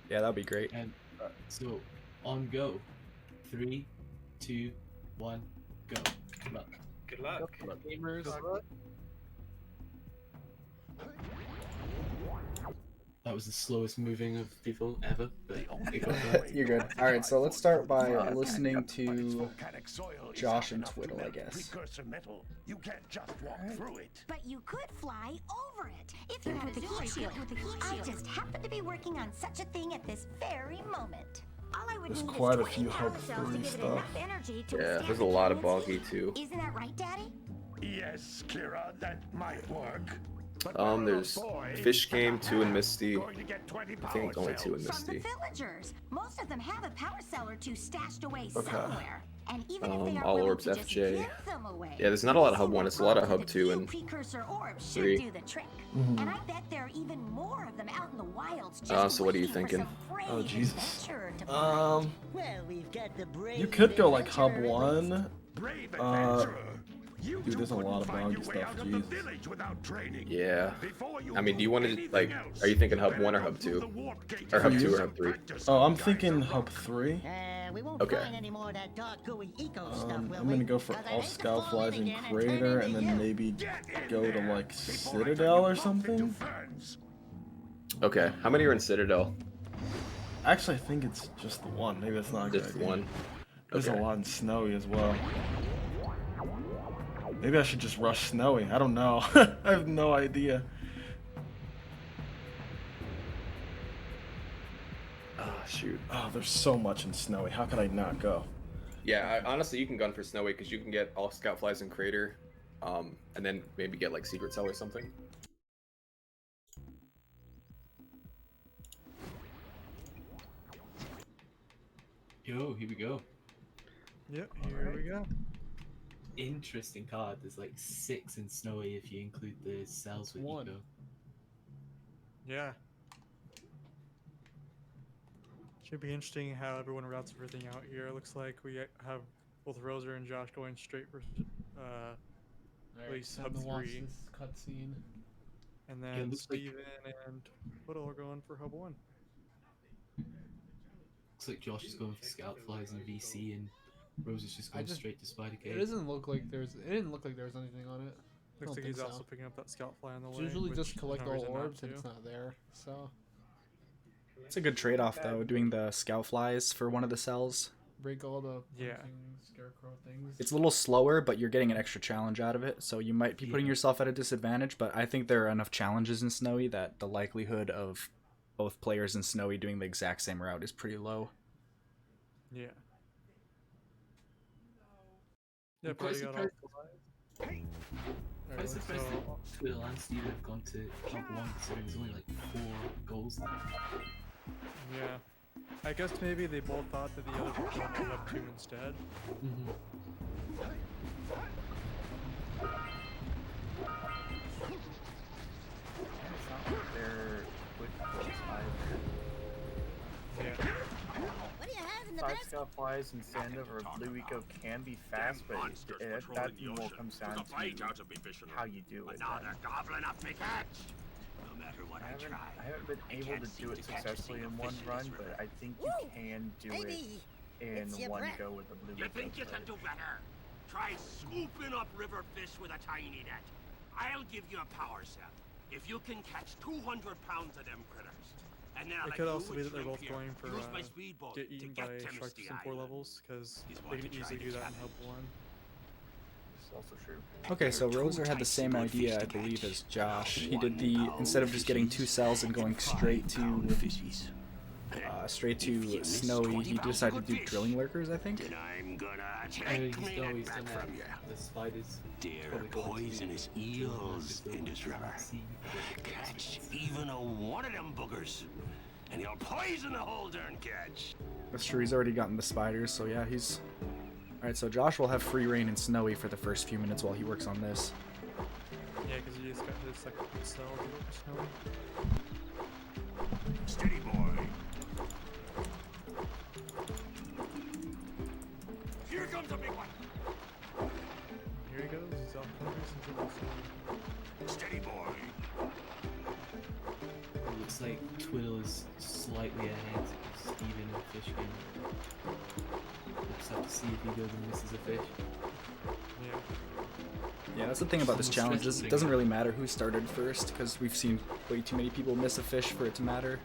Yeah, that'd be great. And so, on go. 3, 2, 1, go. Good luck. Good luck. Good luck. Gamers. Good luck. That was the slowest moving of people ever, but it got there. You're good. All right, so let's start by listening to Josh and Twiddle, I guess. You can't just walk through it. But you could fly over it if you had a heat shield. I just happen to be working on such a thing at this very moment. All I would There's need quite a is few 20 Hub power cells to 3 give it stuff. enough energy to Yeah, withstand there's a the lot of giant's bulky heat. too. Isn't that right, Daddy? Yes, Kira, that might work. There's Fish Game, 2 and Misty. Going to get 20 I think only 2 and From the Misty. villagers. Most of them have a power cell or 2 stashed away Okay. somewhere. And even if they are All willing orbs to just FJ. give them away, Yeah, there's not a lot of Hub 1, it's a lot of the Hub 2 and precursor orbs 3. should do the trick. Mhm. And I bet there are even more of them out in the wilds just So what are you waiting for thinking? some Oh, brave Jesus. adventurer to find. Well, we've got the brave You could go like Hub adventurer. 1. Brave Uh, adventurer. You dude, there's a couldn't lot of find buggy your way stuff, out of the jeez. village without training. Yeah. Before you I mean, do you want to, anything like, else, are you thinking Hub better 1 or go Hub through 2? the warp gate Or Hub and 2 do or Hub 3? practice Oh, I'm on thinking guys Hub around. 3. We won't Okay. find any more of that dark gooey eco stuff, I'm will gonna we? go for 'Cause I all hate to Scout fall Flies in and again and turn Crater, and into then you. maybe Get in go to there like before I Citadel turn or you both into something. ferns. Okay, how many are in Citadel? Actually, I think it's just the one. Maybe that's not a good Just idea. one. There's Okay. a lot in Snowy as well. Maybe I should just rush Snowy. I don't know. I have no idea. Oh, shoot. Oh, there's so much in Snowy. How could I not go? Yeah, honestly, you can gun for Snowy because you can get all Scout Flies and Crater, and then maybe get like Secret Cell or something. Yo, here we go. Yep, here we go. Interesting card. There's like 6 in Snowy if you include the cells with One. Eco. Yeah. Should be interesting how everyone routes everything out here. Looks like we have both Rozer and Josh going straight for at least Hub 3. this cutscene. And Yeah, it then looks like- Steven and Whittle are going for Hub 1. Looks like Josh is going for Scout Flies and VC, and Rose is just going straight to Spider It Cave. doesn't look like there's. It didn't look like there was anything on it. Looks don't like think he's so. also picking up that scout fly on the It's way. usually which just collect there's no all reason not orbs and to. it's not there. So It's a good trade-off though, doing the Scout Flies for one of the cells. break all the Yeah. scarecrow things. It's a little slower, but you're getting an extra challenge out of it, so you might be putting Yeah. yourself at a disadvantage, but I think there are enough challenges in Snowy that the likelihood of both players in Snowy doing the exact same route is pretty low. Yeah. I'm Yeah, quite probably got all surprised. Alright, Quite surprised so that Twiddle and Steven have gone to Hub 1 considering there's only like 4 goals there. yeah. I guess maybe they both thought that the other would go to Hub 2 instead. They're quick kills either. Yeah. What do you have in the Five basket? Scout Flies and Stand Up or Blue Eco can be fast, but that more comes down to how you do it. goblin up to catch. No matter what I haven't been able to do it successfully in one run, but I think you can do it Maybe. in It's your one breath. go with the Blue You Eco. think you can do better? Try scooping up river fish with a tiny net. I'll give you a power cell if you can catch 200 pounds of them critters. And then I'll It let could you also be and that they're Shrimp both here going for use my speedboat get to eaten get by to sharks Misty in 4 Island. levels, because He's they what can you easily tried do to that in tell Hub 1. It's also true. Okay, so Rozer had the same idea, I believe, as Josh. He did the, instead of just getting 2 cells and going straight to Snowy, he decided to do drilling lurkers, I think. Then I'm gonna He's take me done back that. from you. The spiders. There probably are going to poisonous eels in this river. sea. Catch even a one of them boogers, and he'll poison the whole darn catch. That's true, he's already gotten the spiders, so yeah, he's... Alright, so Josh will have free reign in Snowy for the first few minutes while he works on this. Yeah, because he just got his second cell to go for Snowy. Steady, boy. Here comes a big one. Here he goes, he's off country since it was Steady, boy. It looks like Twiddle is slightly slightly ahead of Steven and Fishkin. We'll just have to see if he goes and misses a fish. Yeah. Yeah, that's the thing about this Almost challenge. stressful It doesn't really matter who started first because we've seen way too many people miss a fish for it to matter.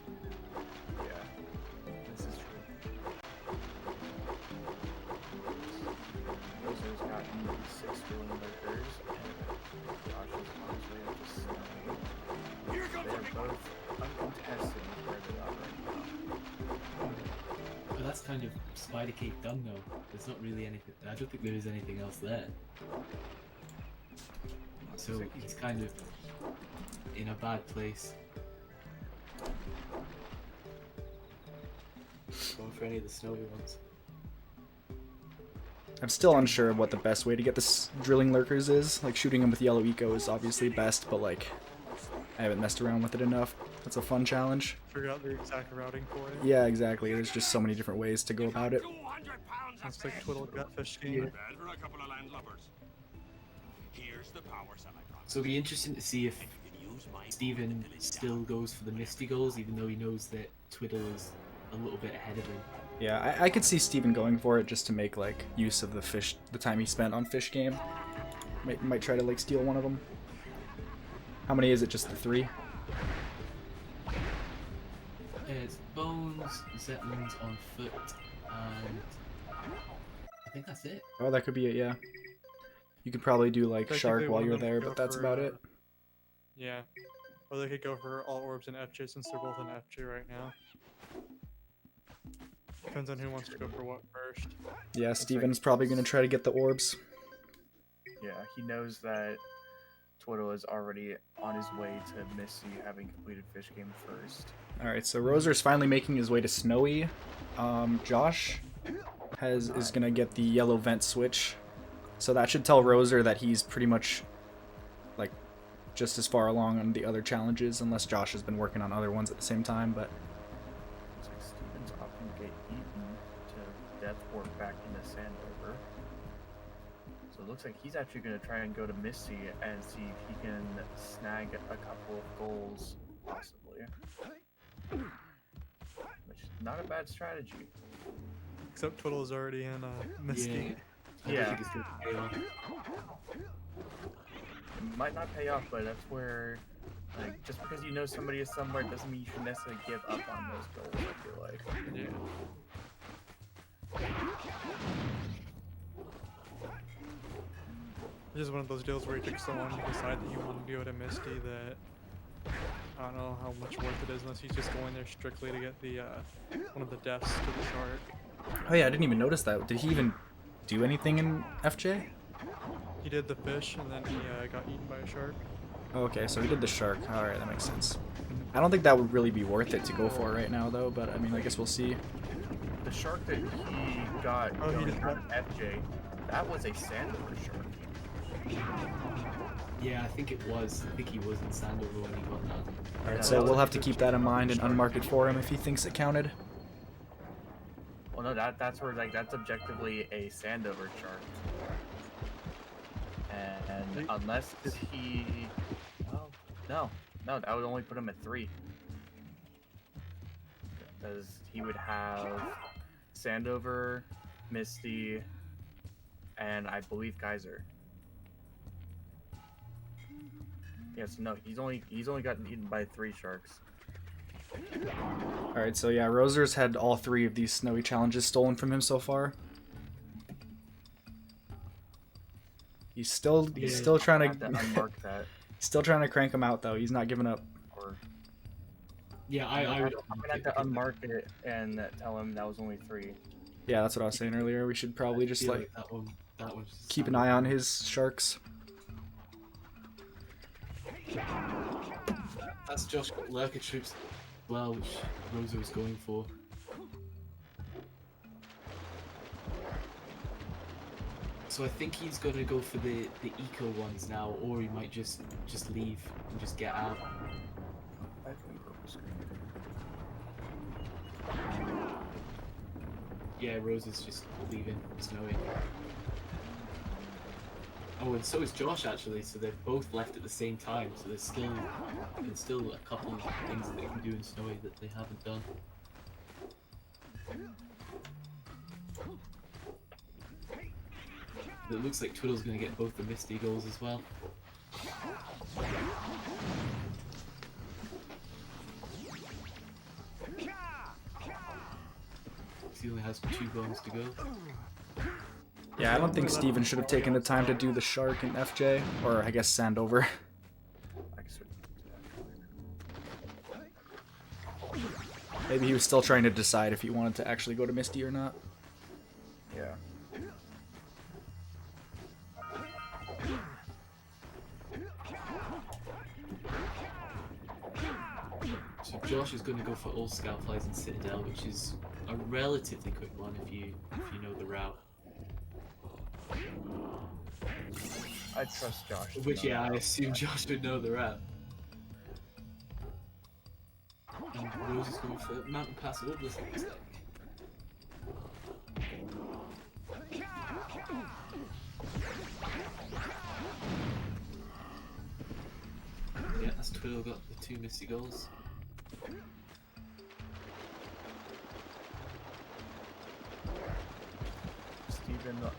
Yeah, this is true. Rozer's gotten 6 drilling lurkers, and Josh is on his way up to Snowy. Here comes They're the big both uncontested with where they are right now. But that's kind of Spider Cave done though. There's not really anything. I don't think there is anything else there. So he's kind of in a bad place. Going for any of the snowy ones. I'm still unsure of what the best way to get this drilling lurkers is. Like shooting them with yellow eco is obviously best, but like I haven't messed around with it enough. That's a fun challenge. Figure out the exact routing for it. Yeah, exactly. There's just so many different ways to go about it. 200 pounds of It's like fish. Twiddle Gutfish game. Bad for a couple of landlubbers. Here's the power cell I brought. So it'll be interesting to see if And you can use my Steven to lift still down. goes for the Misty goals, even though he knows that Twiddle is a little bit ahead of him. Yeah, I could see Steven going for it just to make like use of the time he spent on fish game. Might try to like steal one of them. How many is it? Just the 3? It's Bones, Zetman's on foot, and I think that's it. Oh, that could be it. Yeah. You could probably do like Technically, shark while one of you're them there, could but go that's for, about it. Yeah. Or they could go for all orbs and FJ since they're both in FJ right now. Depends on who wants to go for what first. Yeah, Steven's probably gonna try to get the orbs. Yeah, he knows that Twiddle is already on his way to Missy, having completed fish game first. All right, so Rozer's finally making his way to Snowy. Josh is gonna get the yellow vent switch, so that should tell Rozer that he's pretty much like just as far along on the other challenges, unless Josh has been working on other ones at the same time. But Looks like Steven's opting to get eaten to death warp back into Sandover. So it looks like he's actually going to try and go to Misty and see if he can snag a couple of goals, possibly. Which is not a bad strategy. Except Twiddle is already in Misty. I don't think it's gonna pay off. It might not pay off, but that's where, like, just because you know somebody is somewhere doesn't mean you should necessarily give up on those goals, I feel like. Yeah. It's just one of those deals where you took so long to decide that you wanted to go to Misty that I don't know how much worth it is unless he's just going there strictly to get the one of the deaths to the shark. oh yeah, I didn't even notice that. Did he even do anything in FJ? He did the fish and then he got eaten by a shark. Oh, okay, so he did the shark. All right, that makes sense. I don't think that would really be worth it to go for right now, though. But I mean, I guess we'll see. The shark that he got Oh, he going did out of FJ, that was a Sandover shark. Yeah, I think it was. I think he was in Sandover when he got that. All right, so we'll have to keep that in mind and unmark it for him if he thinks it counted. Well, no, that's where, like, that's objectively a Sandover shark. And unless he... Oh, no, that would only put him at 3. Because he would have Sandover, Misty, and I believe Geyser. Yes, no, he's only gotten eaten by 3 sharks. All right, so yeah, Rozer's had all 3 of these snowy challenges stolen from him so far. He's still trying Have to unmark that. still trying to crank him out though. He's not giving up. Or Yeah, I'm I would. gonna have to unmark it and tell him that was only 3. Yeah, that's what I was saying earlier. We should probably just feel like that one's just keep an eye on his sharks. That's Josh got lurker troops as well, which Rozer was going for. So I think he's gonna go for the eco ones now, or he might just leave and just get out. Yeah, Rozer's just leaving, Snowy. Oh, and so is Josh actually. So they've both left at the same time. So there's still a couple of things that they can do in Snowy that they haven't done. It looks like Twiddle's going to get both the Misty goals as well. He only has 2 bones to go. Yeah, I don't think Steven should have taken the time to do the shark in FJ, or I guess Sandover. I guess Maybe he was still trying to decide if he wanted to actually go to Misty or not. yeah. So Josh is going to go for all Scout Flies and Citadel, which is a relatively quick one if you know the route. I trust Josh. to Which, know yeah, I that. assume Josh would know the route. And Rose is going for Mountain Pass Obelisk, it looks like. Yeah, that's Twiddle got the 2 Misty goals.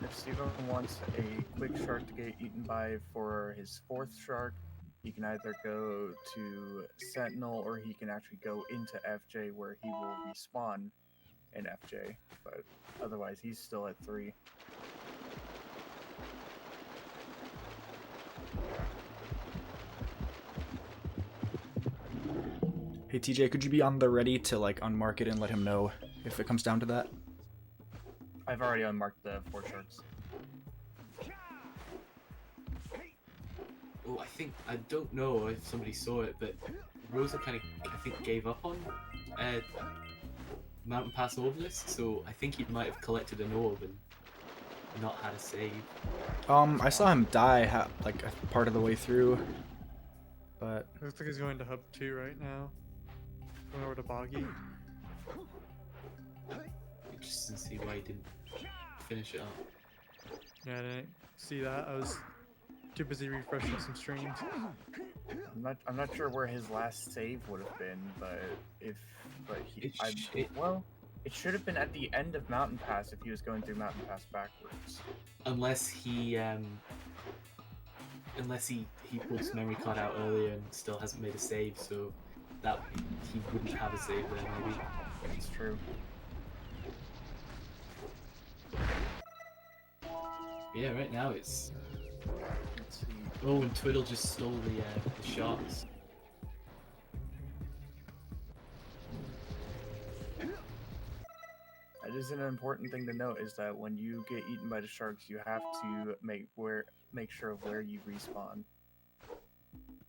If Steven wants a quick shark to get eaten by for his 4th shark, he can either go to Sentinel or he can actually go into FJ where he will respawn in FJ, but otherwise he's still at 3. Hey TJ, could you be on the ready to like unmark it and let him know if it comes down to that? I've already unmarked the 4 sharks. Oh, I don't know if somebody saw it, but Rozer kind of, I think, gave up on Mountain Pass Obelisk, so I think he might have collected an orb and not had a save. I saw him die like a part of the way through, but Looks like he's going to Hub 2 right now. Going over to Boggy. Interesting to see why he didn't finish it up. Yeah, I didn't see that. I was too busy refreshing some streams. I'm not sure where his last save would have been, but It should have been at the end of Mountain Pass if he was going through Mountain Pass backwards. Unless he pulled his memory card out earlier and still hasn't made a save, so that he wouldn't have a save there maybe. It's true. Yeah, right now it's. Let's see. Oh, and Twiddle just stole the sharks. That is an important thing to note, is that when you get eaten by the sharks, you have to make sure of where you respawn.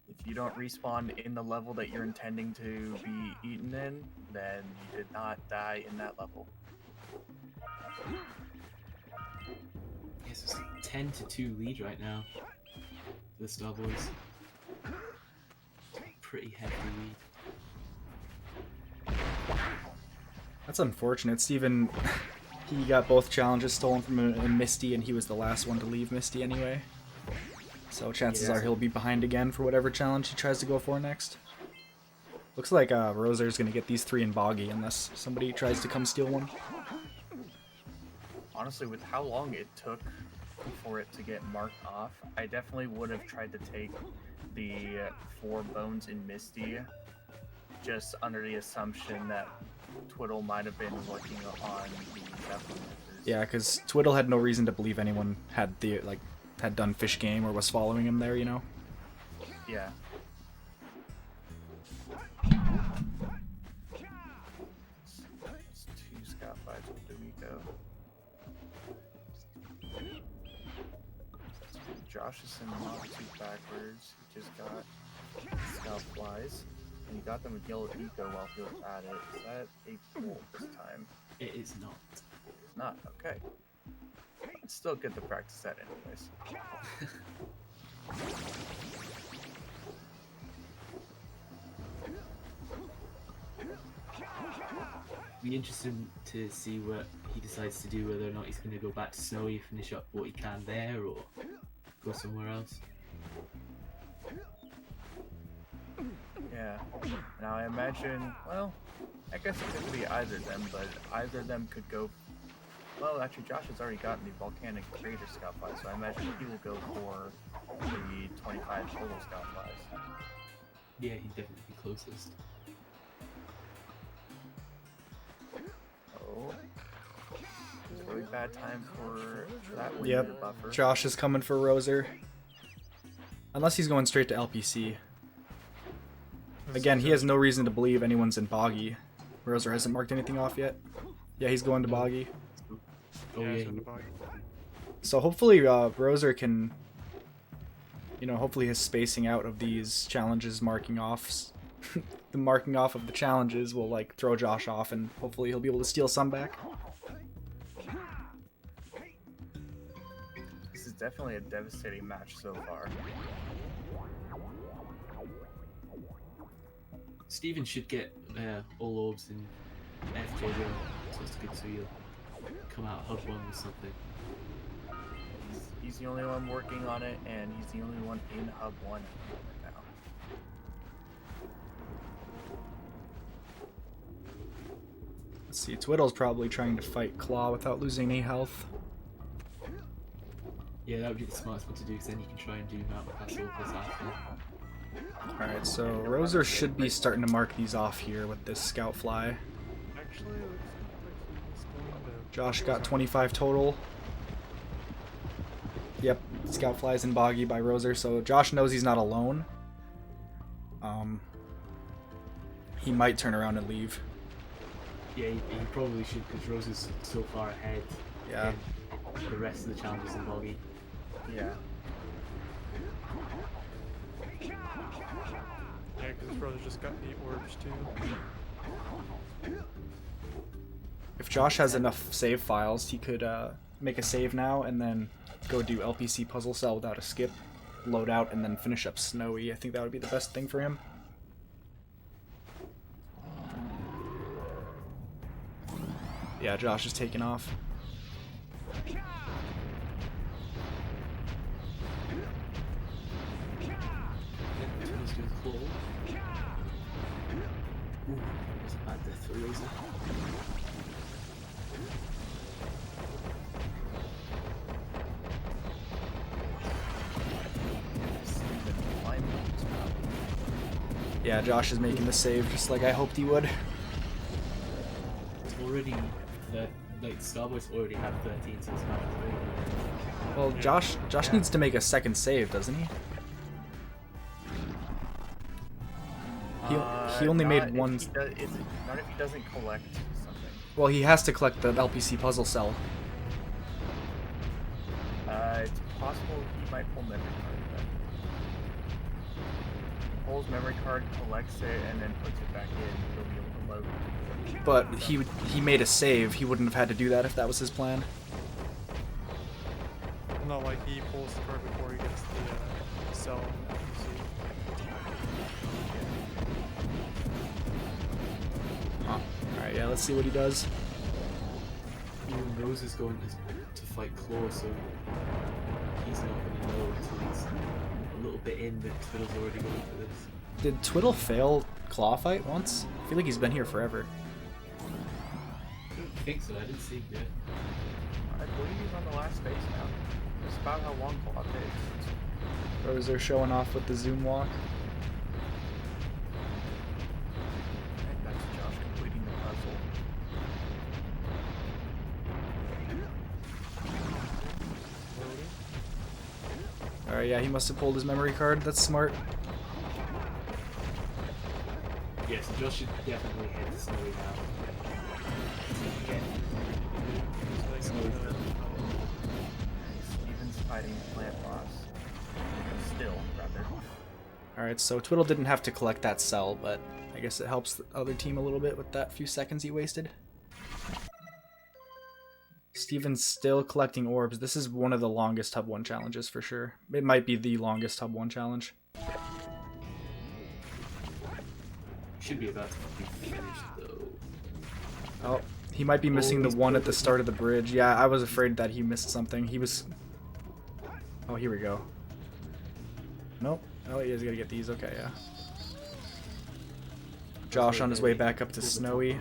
If you don't respawn in the level that you're intending to be eaten in, then you did not die in that level. Yes, it's a 10-2 lead right now for the Starboys. Pretty heavy lead. that's unfortunate. Steven, he got both challenges stolen from a Misty, and he was the last one to leave Misty anyway. So chances are he'll be behind again for whatever challenge he tries to go for next. Looks like Rozer's gonna get these 3 in Boggy unless somebody tries to come steal one. Honestly, with how long it took for it to get marked off, I definitely would have tried to take the 4 bones in Misty, just under the assumption that Twiddle might have been working on the Zeppelin. Yeah, because Twiddle had no reason to believe anyone had done fish game or was following him there, you know? Yeah. It's 2 Scout Flies with D'Amico. Josh is in not too backwards. He just got Scout Flies, and he got them with Yellow Eco while he was at it. Is that a pull this time? It is not. It's not. Okay. It's still good to practice that anyways. Be interesting to see what he decides to do, whether or not he's going to go back to Snowy, finish up what he can there, or go somewhere else. Yeah. Now I imagine, well, I guess it could be either of them, but either of them could go Well, actually, Josh has already gotten the volcanic crater scout flies, so I imagine he will go for the 25 total scout flies. Yeah, he'd definitely be closest. Oh. It's a really bad time for that wind Yep. buffer. Josh is coming for Rozer. Unless he's going straight to LPC. Again, he has no reason to believe anyone's in Boggy. Rozer hasn't marked anything off yet. Yeah, he's going to Boggy. Oh Yeah, yeah, it's in the bug. So hopefully Rozer can, you know, hopefully his spacing out of these challenges marking offs, the marking off of the challenges will like throw Josh off, and hopefully he'll be able to steal some back. This is definitely a devastating match so far. Steven should get all orbs in FJJ, so it's good, so you'll come out hub one or something. He's the only one working on it, and he's the only one in hub 1 right now. Let's see, Twiddle's probably trying to fight Claw without losing any health. Yeah, that would be the smartest one to do, because then you can try and do Mount Pass Opus after. Alright, so Rozer should be starting to mark these off here with this scout fly. Actually, it looks like he's going to... Josh got 25 total. Yep, scout flies in Boggy by Rozer, so Josh knows he's not alone. He might turn around and leave. Yeah, he probably should, because Rose is so far ahead. Yeah. in The rest of the challenges in Boggy. Yeah. Yeah, because his brother just got 8 orbs too. If Josh has enough save files, he could make a save now and then go do LPC puzzle cell without a skip, load out, and then finish up Snowy. I think that would be the best thing for him. Yeah, Josh is taking off. Let's do the claw. Ooh, that was a bad death for Rozer. Yeah, Josh is making the save just like I hoped he would. It's already like Starboys already have 13, so it's not great. Well, Josh needs to make a second save, doesn't he? He only made one. Not if he doesn't collect something. Well, he has to collect the LPC puzzle cell. It's possible he might pull memory card then. Pulls memory card, collects it, and then puts it back in. He'll be able to load. But he made a save. He wouldn't have had to do that if that was his plan. No, like he pulls the card before he gets the cell in Huh. Alright, yeah, let's see what he does. Even Rose is going to fight Claw, so he's not going to know until he's a little bit in that Twiddle's already going for this. Did Twiddle fail Claw fight once? I feel like he's been here forever. I don't think so, I didn't see it yet. I believe he's on the last space now. It's about how long Claw takes. Rozer showing off with the zoom walk. And that's Josh completing the puzzle. Alright, yeah, he must have pulled his memory card. That's smart. Yeah, so Josh should definitely head to Snowy now. Steven's fighting plant boss. Still, rather. Alright, so Twiddle didn't have to collect that cell, but I guess it helps the other team a little bit with that few seconds he wasted. Steven's still collecting orbs. This is one of the longest Hub 1 challenges for sure. It might be the longest Hub 1 challenge. Should be about to be finished though. Oh, he might be missing the one at the start of the bridge. Yeah, I was afraid that he missed something. He was... Oh, here we go. Nope. Oh, he is gonna get these. Okay, yeah. Josh on his way back up to Snowy.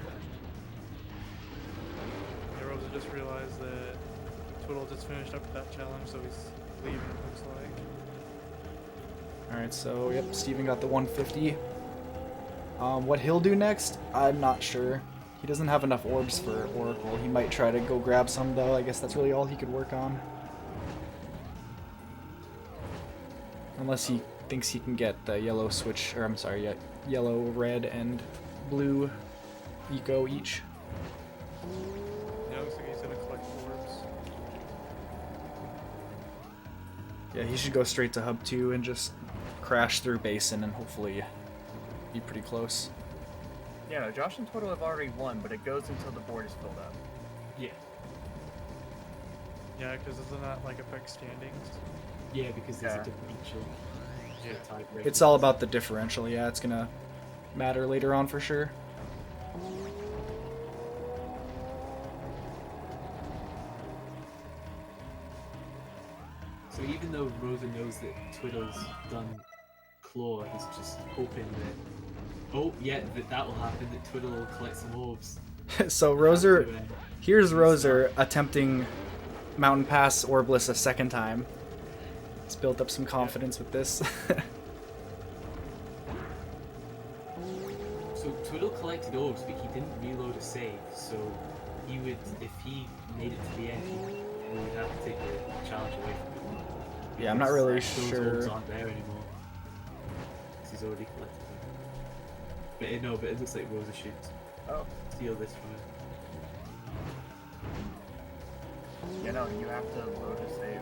The Rozer just realized that Twiddle just finished up that challenge, so he's leaving, it looks like. Alright, so yep, Steven got the 150. What he'll do next, I'm not sure. He doesn't have enough orbs for Oracle. He might try to go grab some though. I guess that's really all he could work on. Unless he thinks he can get the yellow switch, or I'm sorry, yeah, yellow, red, and blue eco each. Yeah, looks like he's gonna collect orbs. Yeah, he should go straight to Hub 2 and just crash through Basin and hopefully be pretty close. Yeah, no, Josh and Twiddle have already won, but it goes until the board is filled up. Yeah. Yeah, because doesn't that like affect standings? Yeah, because there's Yeah. a differential. Yeah. It's all about the differential, yeah, it's gonna matter later on for sure. So even though Rozer knows that Twiddle's done Claw, he's just hoping that, oh yeah, that will happen, that Twiddle will collect some orbs. So Rozer, here's Rozer attempting Mountain Pass Orbless a second time. He's built up some confidence with this. So Twiddle collected orbs, but he didn't reload a save, so he would, if he made it to the end, he would have to take the challenge away from him. Yeah, I'm not really Those sure. orbs aren't there anymore. Because he's already collected them. But it looks like Rozer should steal this from him. You know, you have to load a save.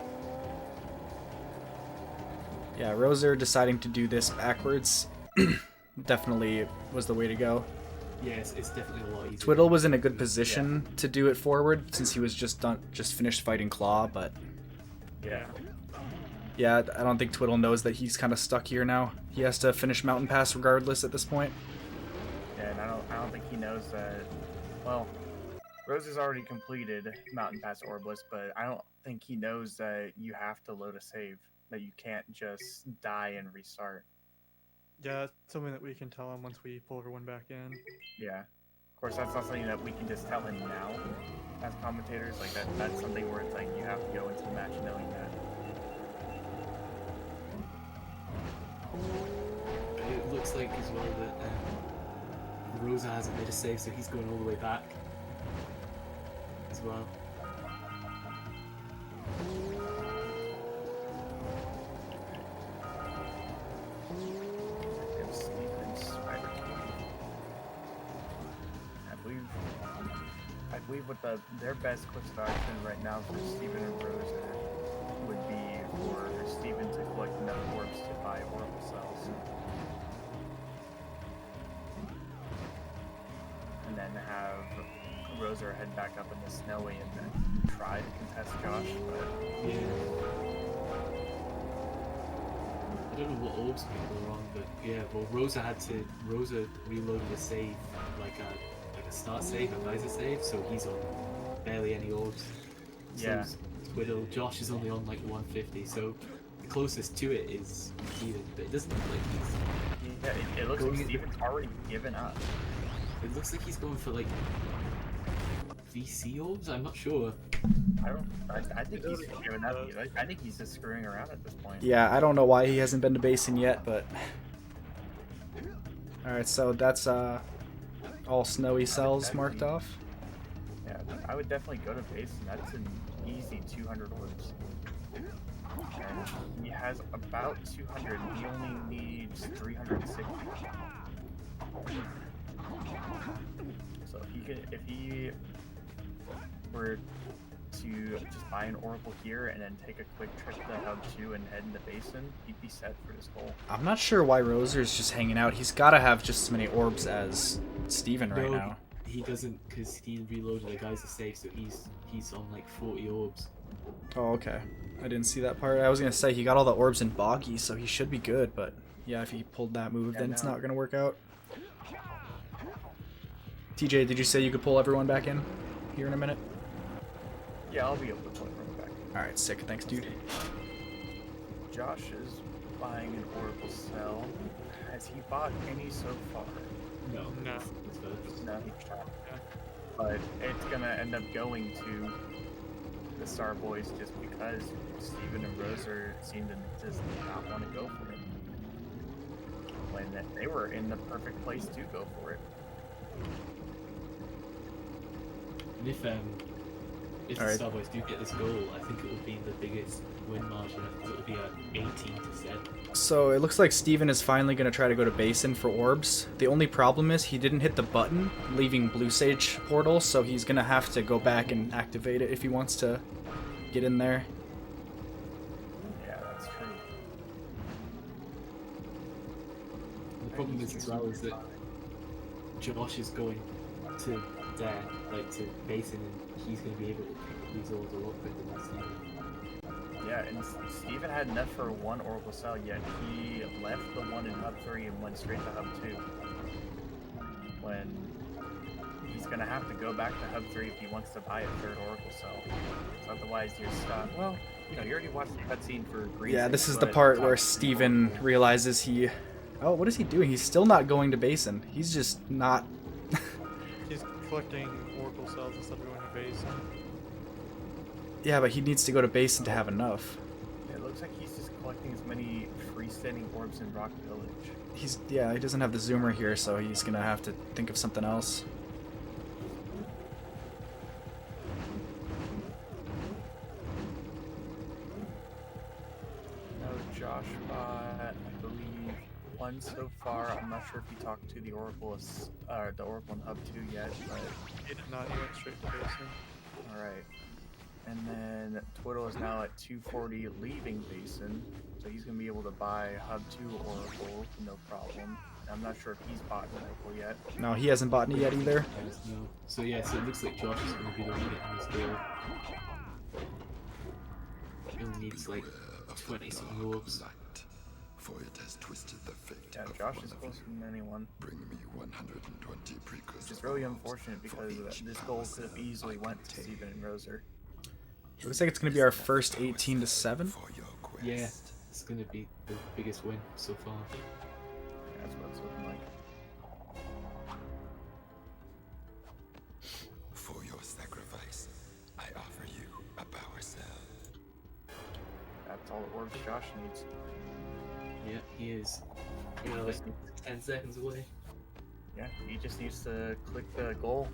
Yeah, Rozer deciding to do this backwards definitely was the way to go. Yeah, it's definitely a lot easier. Twiddle was in a good position to do it forward since he was just finished fighting Claw, but Yeah. yeah, I don't think Twiddle knows that he's kind of stuck here now. He has to finish Mountain Pass regardless at this point. Yeah, and I don't think he knows that. Well, Rose has already completed Mountain Pass Orbless, but I don't think he knows that you have to load a save. That you can't just die and restart. Yeah, it's something that we can tell him once we pull everyone back in. Yeah. Of course, that's not something that we can just tell him now as commentators. Like that's something where it's like you have to go into the match knowing that. It looks like as well that Rozer hasn't made a save, so he's going all the way back as well. I believe what their best course of action right now for Steven and Rozer would be for Steven to collect enough orbs to buy Oracle cells. And then have Rozer head back up in the snowy and then try to contest Josh, but Yeah. I don't know what orbs could go wrong, but yeah, well, Rozer reloaded a save, like a start save, a visor save, so he's on barely any orbs. Yeah. So Twiddle, Josh is only on like 150, so the closest to it is Steven, but it doesn't look like yeah, it looks like Steven's already given up. it looks like he's going for like VC orbs, I'm not sure. I think he's given up. I think he's just screwing around at this point. Yeah, I don't know why he hasn't been to Basin yet, but alright, so that's all snowy cells marked off. Yeah, I would definitely go to base, and that's an easy 200 orbs. And he has about 200, and he only needs 360. So if he were to just buy an Oracle here and then take a quick trip to Hub 2 and head into Basin, he'd be set for this goal. I'm not sure why Rozer's just hanging out. He's got to have just as many orbs as Steven right No, now. he doesn't, because he reloaded a guy's save, so he's on like 40 orbs. Oh, okay. I didn't see that part. I was going to say he got all the orbs in Boggy, so he should be good, but yeah, if he pulled that move, then it's not going to work out. TJ, did you say you could pull everyone back in here in a minute? Yeah, I'll be able to pull everyone back. Alright, sick. Thanks, dude. Josh is buying an Oracle cell. Has he bought any so far? No. No. It's first. No, he's not. but it's gonna end up going to the Starboys just because Steven and Rozer seem to just not want to go for it. When they were in the perfect place to go for it. And if the Alright. Starboys do get this goal, I think it will be the biggest win margin. I think it will be at 18%. So it looks like Steven is finally going to try to go to Basin for orbs. The only problem is he didn't hit the button, leaving Blue Sage portal, so he's going to have to go back and activate it if he wants to get in there. Yeah, that's true. The problem is as well is that Josh is going to there, like to Basin, and he's going to be able to pick these orbs a lot quicker than Steven. Yeah, and Steven had enough for one Oracle Cell, yet he left the one in Hub 3 and went straight to Hub 2. When he's gonna have to go back to Hub 3 if he wants to buy a third Oracle Cell. So otherwise you're stuck. Well, you know, you already watched the cutscene for Green. Yeah, this is the part where Steven realizes he... Oh, what is he doing? He's still not going to Basin. He's just not... He's collecting Oracle cells instead of going to Basin. Yeah, but he needs to go to Basin to have enough. It looks like he's just collecting as many freestanding orbs in Rock Village. Yeah, he doesn't have the zoomer here, so he's gonna have to think of something else. No, Josh bought, I believe, one so far. I'm not sure if he talked to the Oracle in Hub 2 yet, but He did not, he went straight to Basin. alright. And then Twiddle is now at 240 leaving Basin, so he's going to be able to buy Hub 2 Oracle, no problem. I'm not sure if he's bought an Oracle yet. No, he hasn't bought any yet either. No. So yeah, so it looks like Josh is going to be the one getting this goal. He only needs like 20 something orbs. For it has twisted the fate Yeah, of Josh one is of closer you. than anyone. Bring me 120 precursors. Which is really unfortunate because this goal could have easily went to Steven and Rozer. It looks like it's gonna be our first 18 to 7. Yeah, it's going to be the biggest win so far. Yeah, that's what it's looking like. For your sacrifice, I offer you a power cell. That's all the orbs Josh needs. Yeah, he is. You know, like 10 seconds away. Yeah, he just needs to click the goal.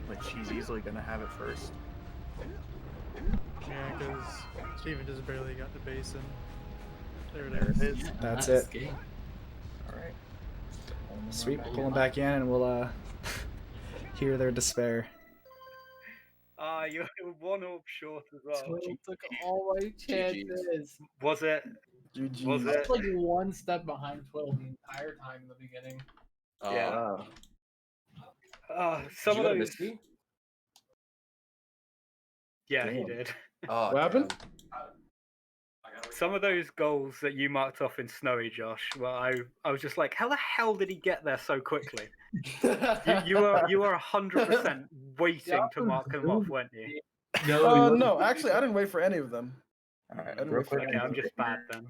Which he's easily going to have it first. Yeah, because Steven just barely got to Basin. There it There is. it is. Yeah, That's nice it. game. Alright. Sweet, pull them back in and we'll hear their despair. You're one up short as well. Total took all my chances. Was it? GG. Was I it? was like one step behind Twiddle the entire time in the beginning. Yeah. Did Some you of go to those. Misty? Yeah, he Damn. did. Oh, What happened? Some of those goals that you marked off in Snowy, Josh, well, I was just like, how the hell did he get there so quickly? you were 100% waiting to mark them off, weren't you? No, actually, I didn't wait for any of them. Alright, I didn't real wait for quick. Okay, I'm just bad then.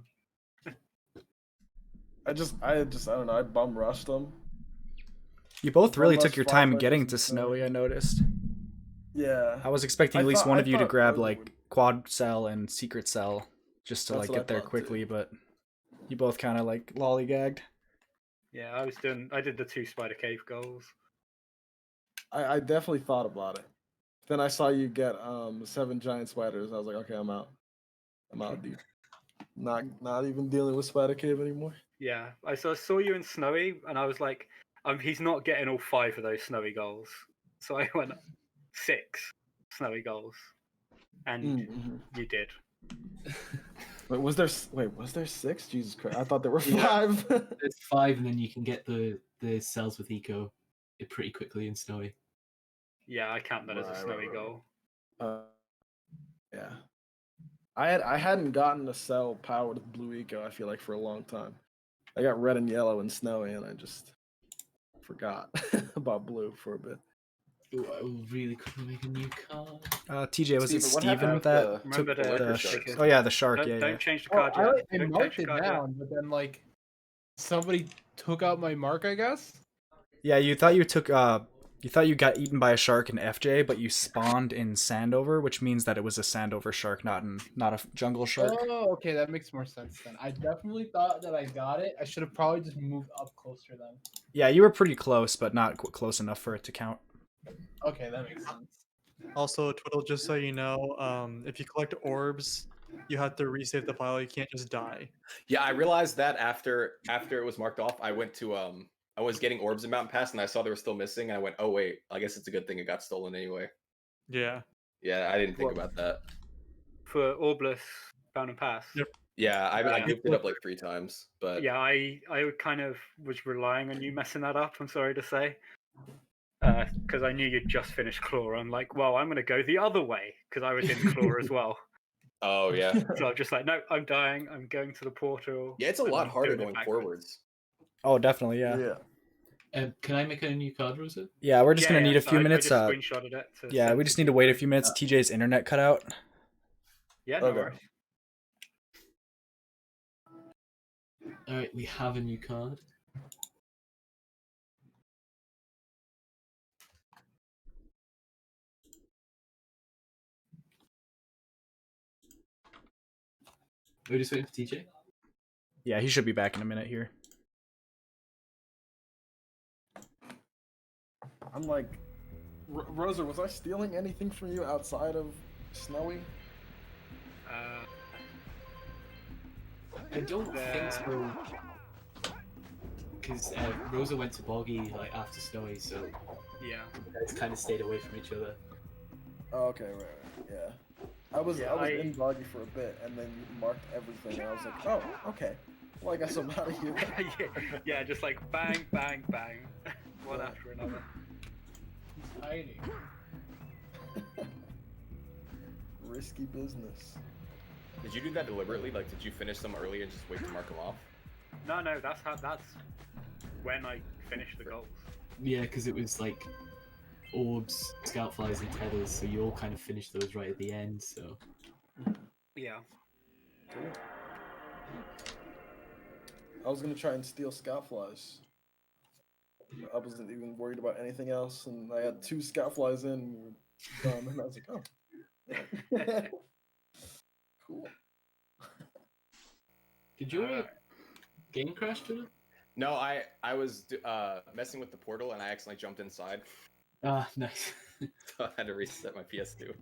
I don't know. I bum rushed them. You both really One took less your time five getting minutes to and Snowy, I noticed. Yeah. I was expecting I at least thought- one I of you to thought grab Rozer like would- quad cell and secret cell just to That's like what I get there thought, quickly, too. but you both kind of like lollygagged. Yeah, I did the 2 Spider Cave goals. I definitely thought about it. Then I saw you get 7 giant spiders. I was like, okay, I'm out. I'm out, dude. Not even dealing with Spider Cave anymore. Yeah, I saw you in Snowy, and I was like, he's not getting all 5 of those Snowy goals. So I went 6 Snowy goals, and you did. Was there 6? Jesus Christ! I thought there were 5. There's 5, and then you can get the cells with eco pretty quickly in Snowy. Yeah, I count that as a Snowy goal. Yeah. I hadn't gotten a cell powered with blue eco, I feel like, for a long time. I got red and yellow and Snowy, and I just forgot about blue for a bit. Ooh, I really couldn't make a new card. TJ, was it Steven, what Steven happened that with took Remember the... the sharks? Oh yeah, the shark, Don't, yeah. don't change the Oh, card yet. I Don't change marked the it card yet. down, but then like somebody took out my mark, I guess. Yeah, you thought you took You thought you got eaten by a shark in FJ, but you spawned in Sandover, which means that it was a Sandover shark, not a jungle shark. Oh, okay, that makes more sense then. I definitely thought that I got it. I should have probably just moved up closer then. Yeah, you were pretty close, but not close enough for it to count. Okay, that makes sense. Also, Twiddle, just so you know, if you collect orbs, you have to resave the file. You can't just die. Yeah, I realized that after it was marked off, I went to I was getting orbs in Mountain Pass and I saw they were still missing and I went, oh wait, I guess it's a good thing it got stolen anyway. Yeah. Yeah, I didn't think about that. For Orbless Bound and Pass. Yep. Yeah, I goofed it up like 3 times, but yeah, I kind of was relying on you messing that up. I'm sorry to say, because I knew you'd just finished Claw. I'm like, well, I'm gonna go the other way because I was in Claw as well. Oh yeah. So I'm just like, no, I'm dying. I'm going to the portal. Yeah, it's a lot harder going forwards. Oh, definitely, yeah. Can I make a new card, Rozer? Yeah, we're just gonna need a few I minutes. just screenshotted it to yeah, send we to just need to wait a few minutes. TJ's internet cut out. Yeah, no worries. Alright, we have a new card. We're just waiting for TJ. Yeah, he should be back in a minute here. I'm like, Rozer, was I stealing anything from you outside of Snowy? I don't think so. Because Rozer went to Boggy like after Snowy, so yeah, you guys kind of stayed away from each other. Oh, okay, right, yeah. I was in Boggy for a bit, and then you marked everything, and I was like, oh, okay. Well, I guess I'm out of here. yeah, just like bang, bang, bang, one after another. He's hiding. Risky business. Did you do that deliberately? Like, did you finish them early and just wait to mark them off? No, that's when I finished the goals. Yeah, because it was like orbs, scout flies, and tethers, so you all kind of finished those right at the end. So yeah. I was gonna try and steal scout flies. I wasn't even worried about anything else, and I had 2 scout flies in, and we were done, and I was like, oh. Cool. did your game crash to it? No, I was messing with the portal and I accidentally jumped inside. Ah, nice. So I had to reset my PS2.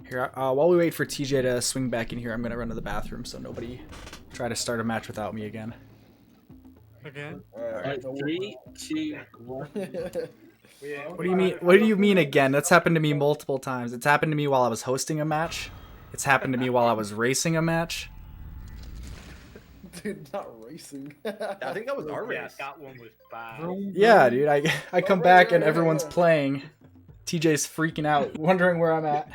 Here, while we wait for TJ to swing back in here, I'm gonna run to the bathroom so nobody try to start a match without me again. Again? Alright, 3, 2, 1. What do you mean? What do you mean again? That's happened to me multiple times. It's happened to me while I was hosting a match. It's happened to me while I was racing a match. Dude, not racing. I think that was our race. Yeah, that one was bad. Yeah, dude. I come back and everyone's playing. TJ's freaking out, wondering where I'm at.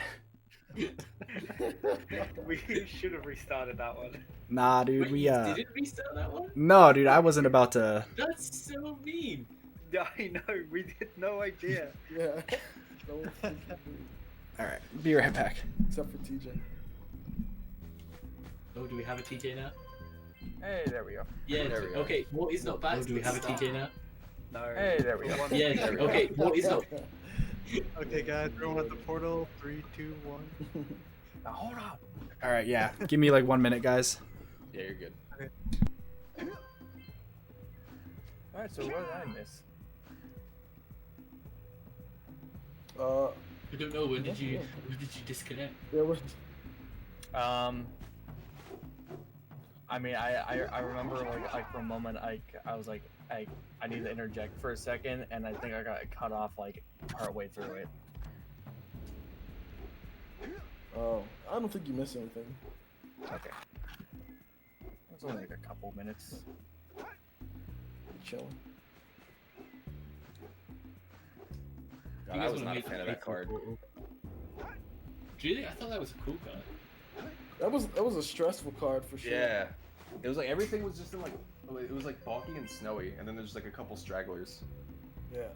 We should have restarted that one. Nah, dude. We Did it restart that one? No, dude. I wasn't about to. That's so mean. Yeah, I know. We did no idea. Yeah. All right. Be right back. Except for TJ. Oh, do we have a TJ now? Hey, there we go. Yeah, There we go. Okay, what is not back? Do we have a TJ now? No. Hey, there we go. Yeah, okay, what is not? Okay, guys, everyone at the portal. 3, 2, 1. Now, hold on. All right. Yeah. Give me like 1 minute, guys. Yeah, you're good. Alright, so what did I miss? I don't know. When did you disconnect? There was. I mean, I remember like for a moment I was like I need to interject for a second, and I think I got cut off like partway through it. Oh, I don't think you missed anything. Okay. It was only like a couple minutes. Chilling. God, I was not a fan of that card. Really? I thought that was a cool card. That was a stressful card for sure. Yeah. It was like everything was just in like it was like bulky and snowy, and then there's like a couple stragglers. Yeah.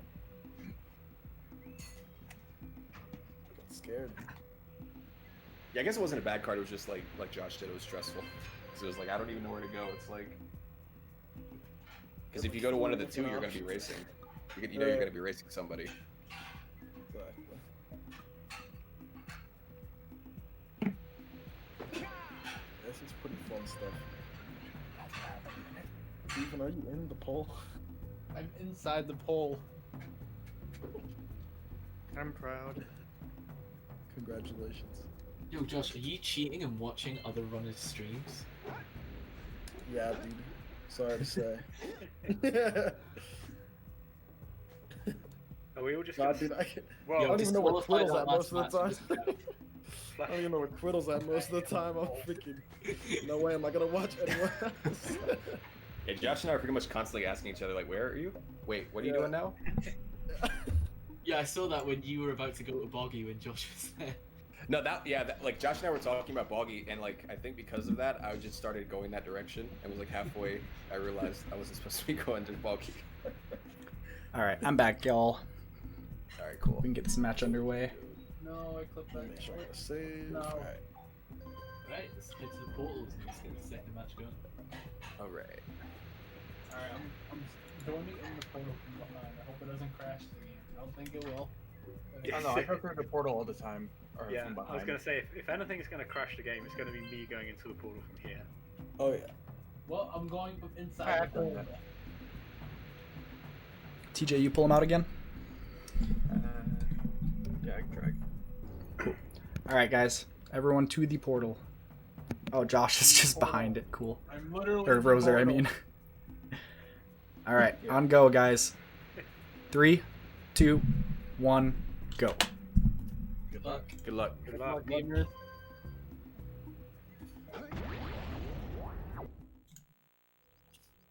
Got scared. Yeah, I guess it wasn't a bad card. It was just like Josh said, it was stressful. Because it was like I don't even know where to go. It's like because if you go to one of the 2, you're gonna be racing. You know you're gonna be racing somebody. Exactly. This is pretty fun stuff. Ethan, are you in the poll? I'm inside the pole. I'm proud. Congratulations. Yo, Josh, are you cheating and watching other runners' streams? Yeah, dude. Sorry to say. Are we all just God, gonna... dude, I Well, don't even know where disqualified Twiddle's our at most last of the match. time. I don't even know where Twiddle's at most of the time. I'm thinking, no way am I gonna watch anyone else. Yeah, Josh and I are pretty much constantly asking each other, like, where are you? Wait, what are you Yeah. doing now? Yeah, I saw that when you were about to go to Boggy when Josh was there. No, like Josh and I were talking about Boggy, and like I think because of that, I just started going that direction, and was like halfway, I realized I wasn't supposed to be going to Boggy. All right, I'm back, y'all. All right, cool. We can get this match underway. No, I clipped that. Make sure I save. No. Alright. Right, let's head to the portals and let's get the second match going. All right. Alright, I'm joining in the portal from behind. I hope it doesn't crash the game. I don't think it will. I don't know. I go through the portal all the time. Or Yeah, from I was behind. gonna say if anything is gonna crash the game, it's gonna be me going into the portal from here. Oh yeah. Well, I'm going from inside the portal. TJ, you pull him out again? Yeah, I can try. All right, guys. Everyone to the portal. Oh, Josh is just behind it. Cool. I'm literally Or in the Rozer, I portal. mean. All right, on go, guys. 3, 2, 1, go. Good luck. Good luck. Good luck. Gamers.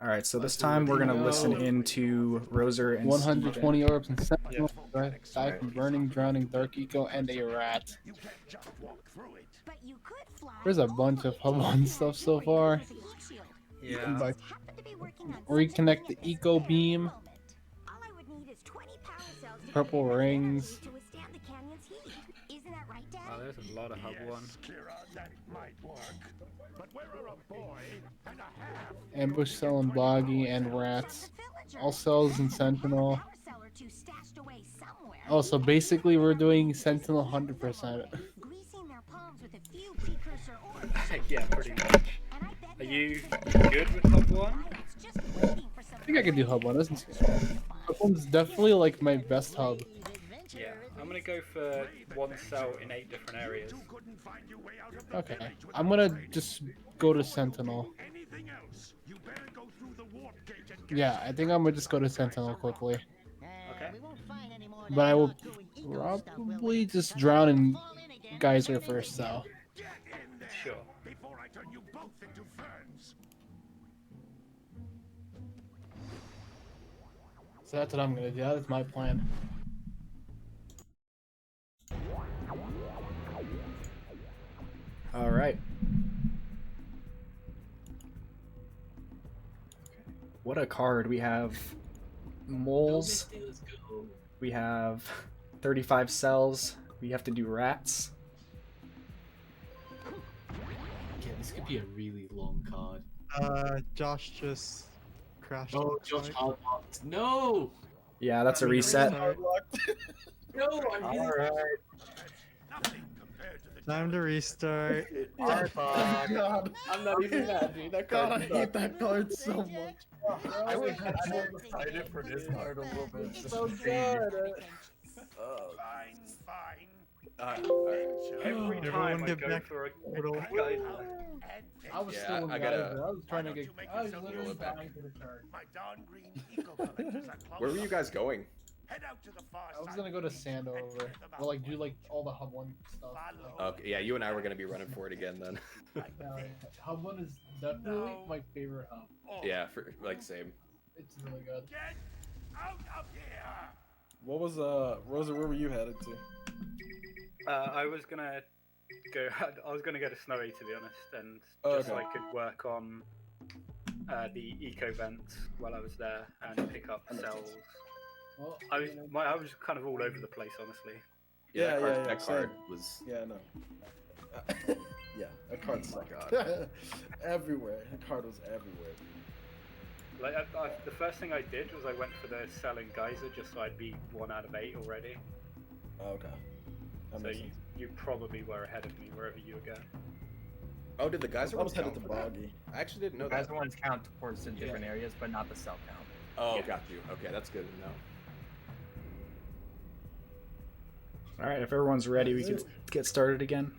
All right, so this time we're gonna listen into Rozer and 120 orbs and Yeah. die from burning, drowning, dark eco, and a rat. But you could fly There's a bunch of hub on stuff so far. with a heat shield. Yeah. Like, Happened to be working on reconnect something the at eco this very beam. moment. All I would need is 20 power cells to Purple generate enough rings. energy to withstand the canyon's heat. Isn't that right, Dad? Oh, there's a lot of hub one. Ambush cell and boggy and rats. All cells in Sentinel. Power cell or two stashed away somewhere. Oh, so basically we're doing Sentinel 100%. Greasing their palms with a few precursor orbs. Yeah, pretty much. And I bet Are they're you just good with hub one? it's just waiting for some I think I can do hub 1. Hub 1's definitely like my best hub. Yeah, I'm gonna go for one cell in 8 different areas. Okay, I'm gonna just go to Sentinel. Yeah, I think I'm gonna just go to Sentinel quickly. Okay. But I will probably just drown in Geyser first, though. Sure. So that's what I'm gonna do. That's my plan. All right. What a card. We have moles. Go, Misty, let's go. We have 35 cells. We have to do rats. Yeah, this could be a really long card. Josh just crashed. Oh, on the Josh site. hardlocked. No! Yeah, that's a reset. No, I'm really Alright. Time to restart. Yeah. Oh, God. I'm not even mad, dude. That God, I hate that card so much. I was excited for this card a little bit. Just So to see. good. Every Everyone time I get go back for a portal. I was Yeah, still in I Geyser. gotta- I was trying to get. I was Deal literally with that. dying for the card. Where were you guys going? I was gonna go to Sandover. Or like do like all the Hub 1 stuff. Okay, yeah, you and I were gonna be running for it again then. Hub 1 is definitely my favorite hub. Yeah, for like same. It's really good. What was Rozer? Where were you headed to? I was gonna go. I was gonna go to Snowy to be honest, and Oh, just so okay. I could work on the eco vents while I was there and pick up cells. Well, I was kind of all over the place, honestly. Yeah, Yeah, that card same. was. Yeah, no. yeah, that card's Oh my God. everywhere. That card was everywhere. Like the first thing I did was I went for the selling geyser just so I'd be 1 out of 8 already. Oh, okay. That So makes sense. you probably were ahead of me wherever you were going. Oh, did the geyser I was ones headed count to for that? Boggy. I actually didn't know Guys, that. the ones count towards the different areas, but not the cell count. Oh, Yeah. got you. Okay, that's good to know. All right, if everyone's ready, we can get started again.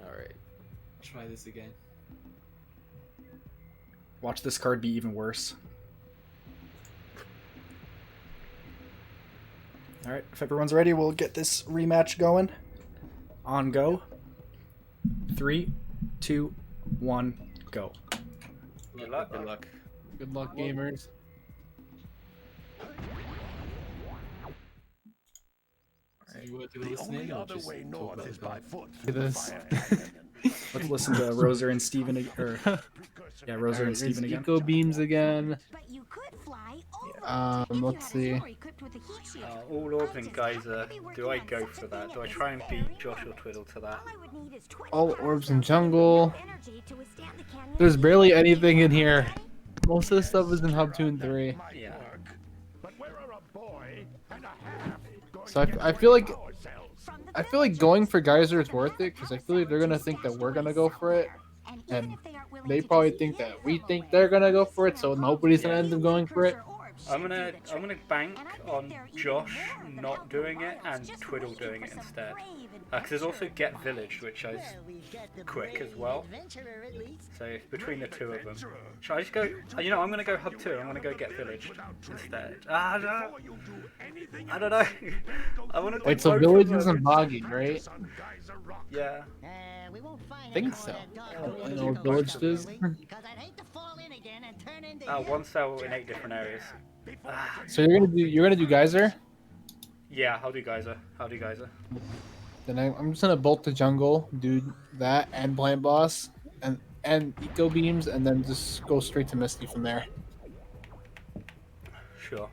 All right. Try this again. Watch this card be even worse. All right, if everyone's ready, we'll get this rematch going. On go. 3, 2, 1, go. Good luck. Good luck. Good luck, gamers. So you want to listen in or just talk about the card? Look at this. Let's listen to Rozer and Steven or yeah, Rozer and Steven again. Eco beams again. But you could fly over it if you Let's had a see. sword equipped with a heat shield. All orbs I and just geyser. happened to be Do I working go on for such a that? thing Do I at try and this beat very Josh or moment. Twiddle to that? All I would need is 20 All power orbs cells and with jungle. energy to withstand the canyon There's heat. barely anything in here. Most of the stuff is in Hub 2 and 3. Yeah. So I feel like going for Geyser is worth it because I feel like they're gonna think that we're gonna go for it, and they probably think that we think they're gonna go for it. So nobody's gonna end up going for it. I'm gonna bank on Josh not doing it and Twiddle doing it instead. Because there's also Get Village, which is quick as well. So between the two of them, should I just go? You know, I'm gonna go Hub 2. I'm gonna go Get Village instead. I don't know. I want to. Wait, so Village isn't Boggy, right? Yeah. We won't find I think anyone so. that dog I don't with know what eco Village stuff does. lately, 'cause I'd hate to fall in again and turn into One cell in 8 different areas. So you're gonna do Geyser? Yeah, I'll do Geyser. Then I'm just gonna bolt the jungle, do that and Plant Boss, and Eco Beams, and then just go straight to Misty from there. Sure.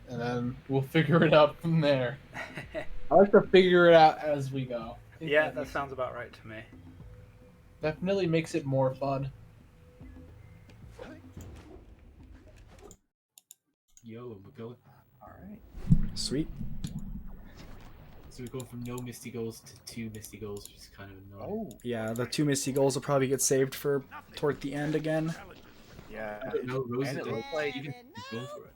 And then we'll figure it out from there. I like to figure it out as we go. Yeah, that sounds about right to me. Definitely makes it more fun. Yo, we're going. Alright. Sweet. So we're going from no Misty Goals to 2 Misty Goals, which is kind of annoying. Oh. Yeah, the 2 Misty goals will probably get saved for toward the end again. Yeah. No, Rozer And it didn't looks like even go for it.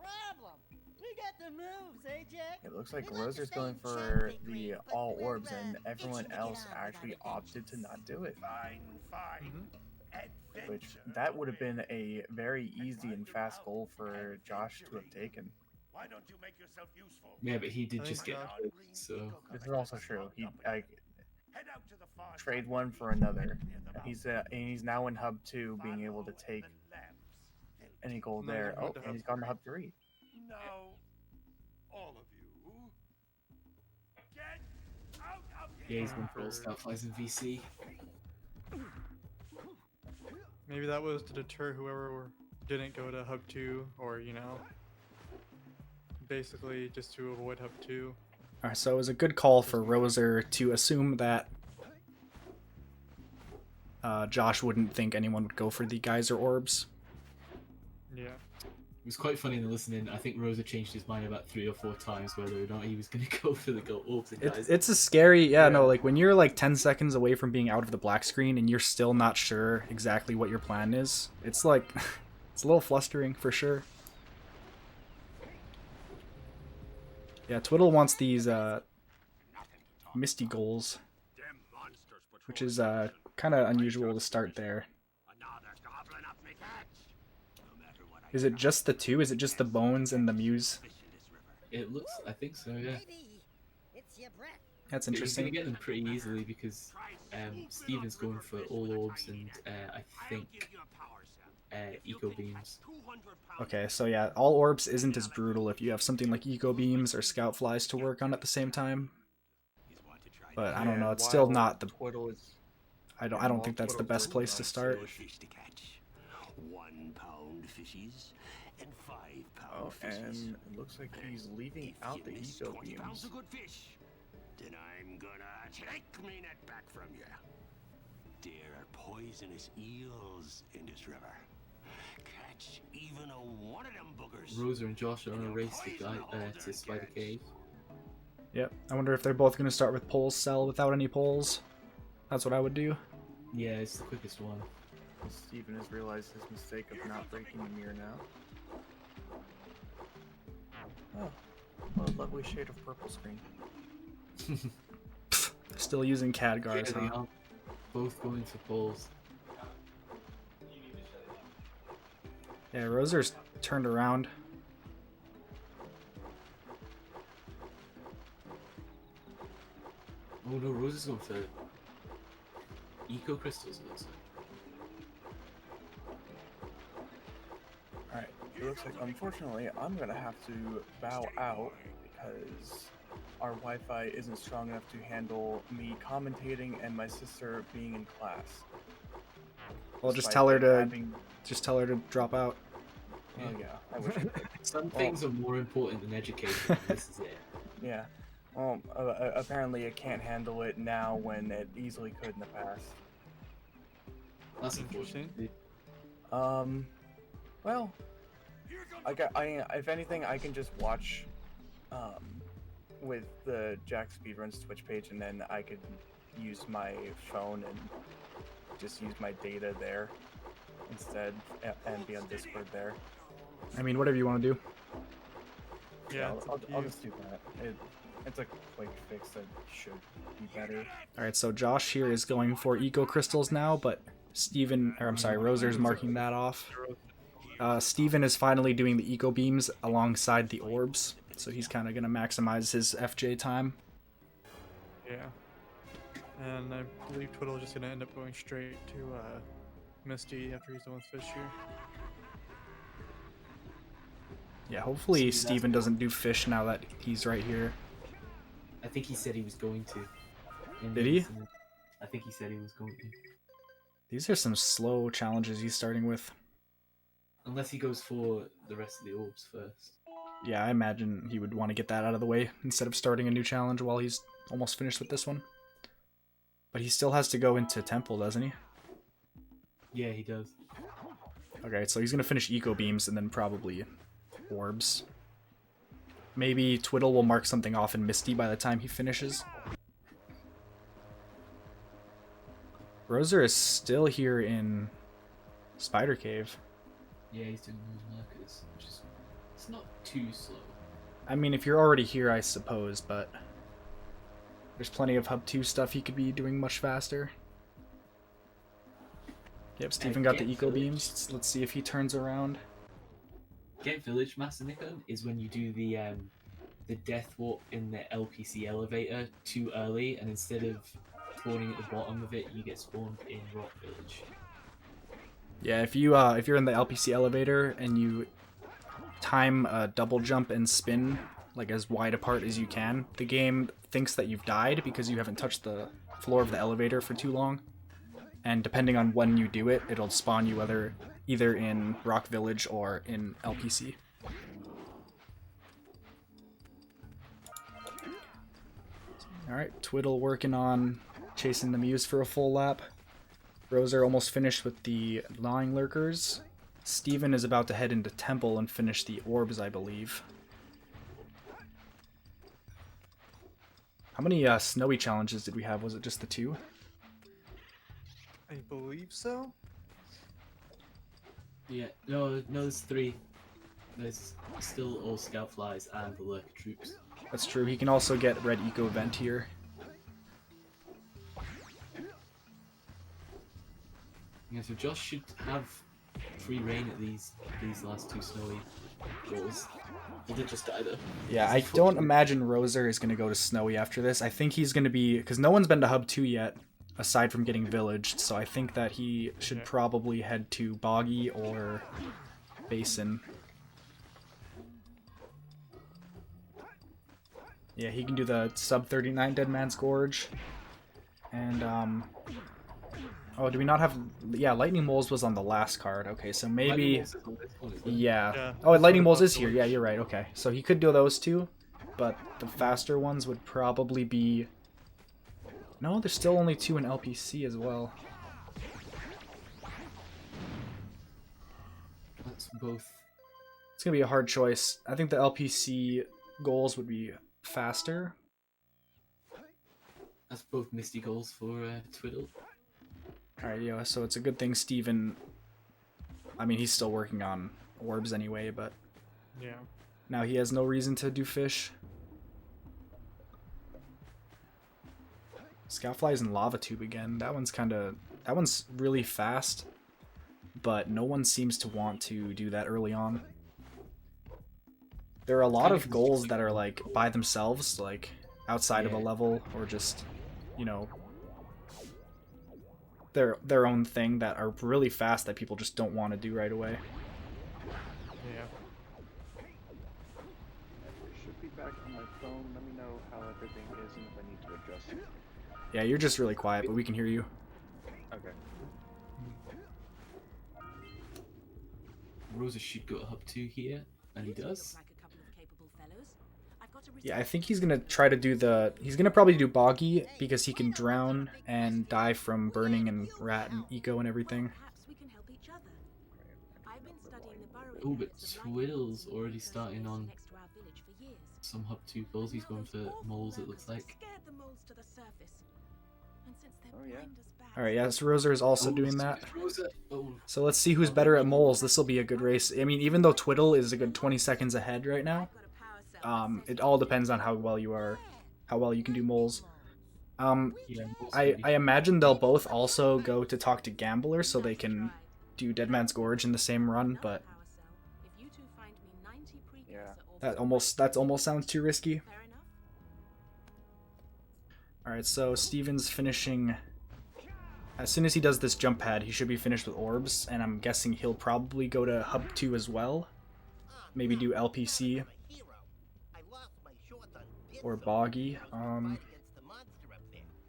We got the moves, eh, Jack? it looks like Rozer's going for the all orbs, and everyone else actually opted to not do it. Which that would have been a very easy and fast goal for Josh to have taken. Why don't you make yourself useful? Yeah, but he did I just think get so. hurt, so... This is also true. He Head out to the far trade side. one for another. Near the He's now in Hub 2, being able to take any goal No, there. he Oh, went to and Hub he's gone to Hub 3. Now, all of you, get out of Yeah, here. he's going for all Starflies in VC. Maybe that was to deter whoever didn't go to Hub 2, or basically just to avoid Hub 2. Alright, so it was a good call for Rozer to assume that Josh wouldn't think anyone would go for the geyser orbs. Yeah. It was quite funny in the listening. I think Rozer changed his mind about 3 or 4 times whether or not he was going to go for the orbs and guys. It's a scary, no, like when you're like 10 seconds away from being out of the black screen and you're still not sure exactly what your plan is, it's like, it's a little flustering for sure. Yeah, Twiddle wants these Misty goals, which is kind of unusual to start there. Is it just the 2? Is it just the bones and the muse? It looks, I think so, yeah. It's your breath. That's He's interesting. going to get them pretty easily because Steven's going for all orbs and I think eco beams. Okay, so yeah, all orbs isn't as brutal if you have something like eco beams or scout flies to work on at the same time. But I don't know, it's still not the. Twiddle is I don't think that's the best place to start. 1 pound fishies and 5 pound Oh, fishes. and it looks like he's leaving out the Miss eco 20 pounds beams. of good fish. Then I'm gonna take me net back from you. There are poisonous eels in this river. catch even a one of them boogers. Rozer and Josh are on a race to Spider Cave. Yep. I wonder if they're both going to start with poles cell without any poles. That's what I would do. Yeah, it's the quickest one. Steven has realized his mistake of not breaking the mirror now. Oh, what a lovely shade of purple screen. Still using CAD guards, Yeah, they huh? are both going for poles. Yeah, Rozer's turned around. Oh no, Rose is going for eco crystals, it looks like. Alright, it looks like unfortunately I'm gonna have to bow out because our Wi-Fi isn't strong enough to handle me commentating and my sister being in class. Well, just Despite tell her to having- drop out. Oh yeah, I wish I could. Some Well- things are more important than education. This is it. Yeah. Well, apparently it can't handle it now when it easily could in the past. That's unfortunate. Well, if anything, I can just watch, with the Jack Speedruns Twitch page, and then I could use my phone and just use my data there instead, and be on Discord there. I mean, whatever you want to do. Yeah, I'll just do that. It's a quick fix that should be better. Alright, so Josh here is going for eco crystals now, but Rozer's marking that off. Steven is finally doing the eco beams alongside the orbs, so he's kind of going to maximize his FJ time. Yeah. And I believe Twiddle's just gonna end up going straight to Misty after he's done with Fish here. Yeah, hopefully Steven doesn't do fish now that he's right here. I think he said he was going to. Did he? I think he said he was going to. These are some slow challenges he's starting with. Unless he goes for the rest of the orbs first. Yeah, I imagine he would want to get that out of the way instead of starting a new challenge while he's almost finished with this one. But he still has to go into Temple, doesn't he? Yeah, he does. Okay, so he's going to finish eco beams and then probably orbs. Maybe Twiddle will mark something off in Misty by the time he finishes. Rozer is still here in Spider Cave. Yeah, he's doing those markers, which is it's not too slow. I mean, if you're already here, I suppose, but there's plenty of Hub 2 stuff he could be doing much faster. Yep, Steven got the eco beams. Let's see if he turns around. Get Village Master Nikon is when you do the death warp in the LPC elevator too early, and instead of spawning at the bottom of it, you get spawned in Rock Village. Yeah, if you're in the LPC elevator and you time a double jump and spin like as wide apart as you can, the game thinks that you've died because you haven't touched the floor of the elevator for too long. And depending on when you do it, it'll spawn you either in Rock Village or in LPC. Alright, Twiddle working on chasing the Muse for a full lap. Rozer almost finished with the Gnawing Lurkers. Steven is about to head into Temple and finish the orbs, I believe. How many snowy challenges did we have? Was it just the 2? I believe so. Yeah, no, there's 3. There's still all Scout Flies and the Lurker Troops. That's true. He can also get Red Eco Vent here. Yeah, so Josh should have free reign at these last 2 snowy goals. He did just die though. Yeah, I don't imagine Rozer is going to go to Snowy after this. I think he's going to be... Because no one's been to Hub 2 yet, aside from getting Villaged, so I think that he should probably head to Boggy or Basin. Yeah, he can do the sub-39 Dead Man's Gorge. And, oh, do we not have... Yeah, Lightning Moles was on the last card. Okay, so maybe... Yeah. Oh, and Lightning Moles is here. Yeah, you're right. Okay, so he could do those 2, but the faster ones would probably be... No, there's still only 2 in LPC as well. both. It's gonna be a hard choice. I think the LPC goals would be faster. That's both Misty goals for Twiddle. Alright, yeah, so it's a good thing Steven... I mean, he's still working on orbs anyway, but... Yeah. Now he has no reason to do fish. Scoutfly's in Lava Tube again. That one's really fast, but no one seems to want to do that early on. There are a lot of goals that are like by themselves, like outside of a level, or just, you know, their own thing that are really fast that people just don't want to do right away. Yeah. I should be back on my phone. Let me know how everything is and if I need to adjust it. Yeah, you're just really quiet, but we can hear you. Okay. Rozer should go up 2 here, and he does. Yeah, I think he's gonna try to do the... He's gonna probably do Boggy, because he can drown and die from burning and rat and eco and everything. Oh, but Twiddle's already starting on some hub 2 goals. He's going for moles, it looks like. Oh yeah. Alright, yeah, so Rozer is also doing that. Rozer. Oh. So let's see who's better at moles. This will be a good race. I mean, even though Twiddle is a good 20 seconds ahead right now, it all depends on how well you can do moles. I imagine they'll both also go to talk to Gambler so they can do Deadman's Gorge in the same run, but Yeah. that almost sounds too risky. Alright, so Steven's finishing... As soon as he does this jump pad, he should be finished with orbs, and I'm guessing he'll probably go to Hub 2 as well. Maybe do LPC. Or Boggy.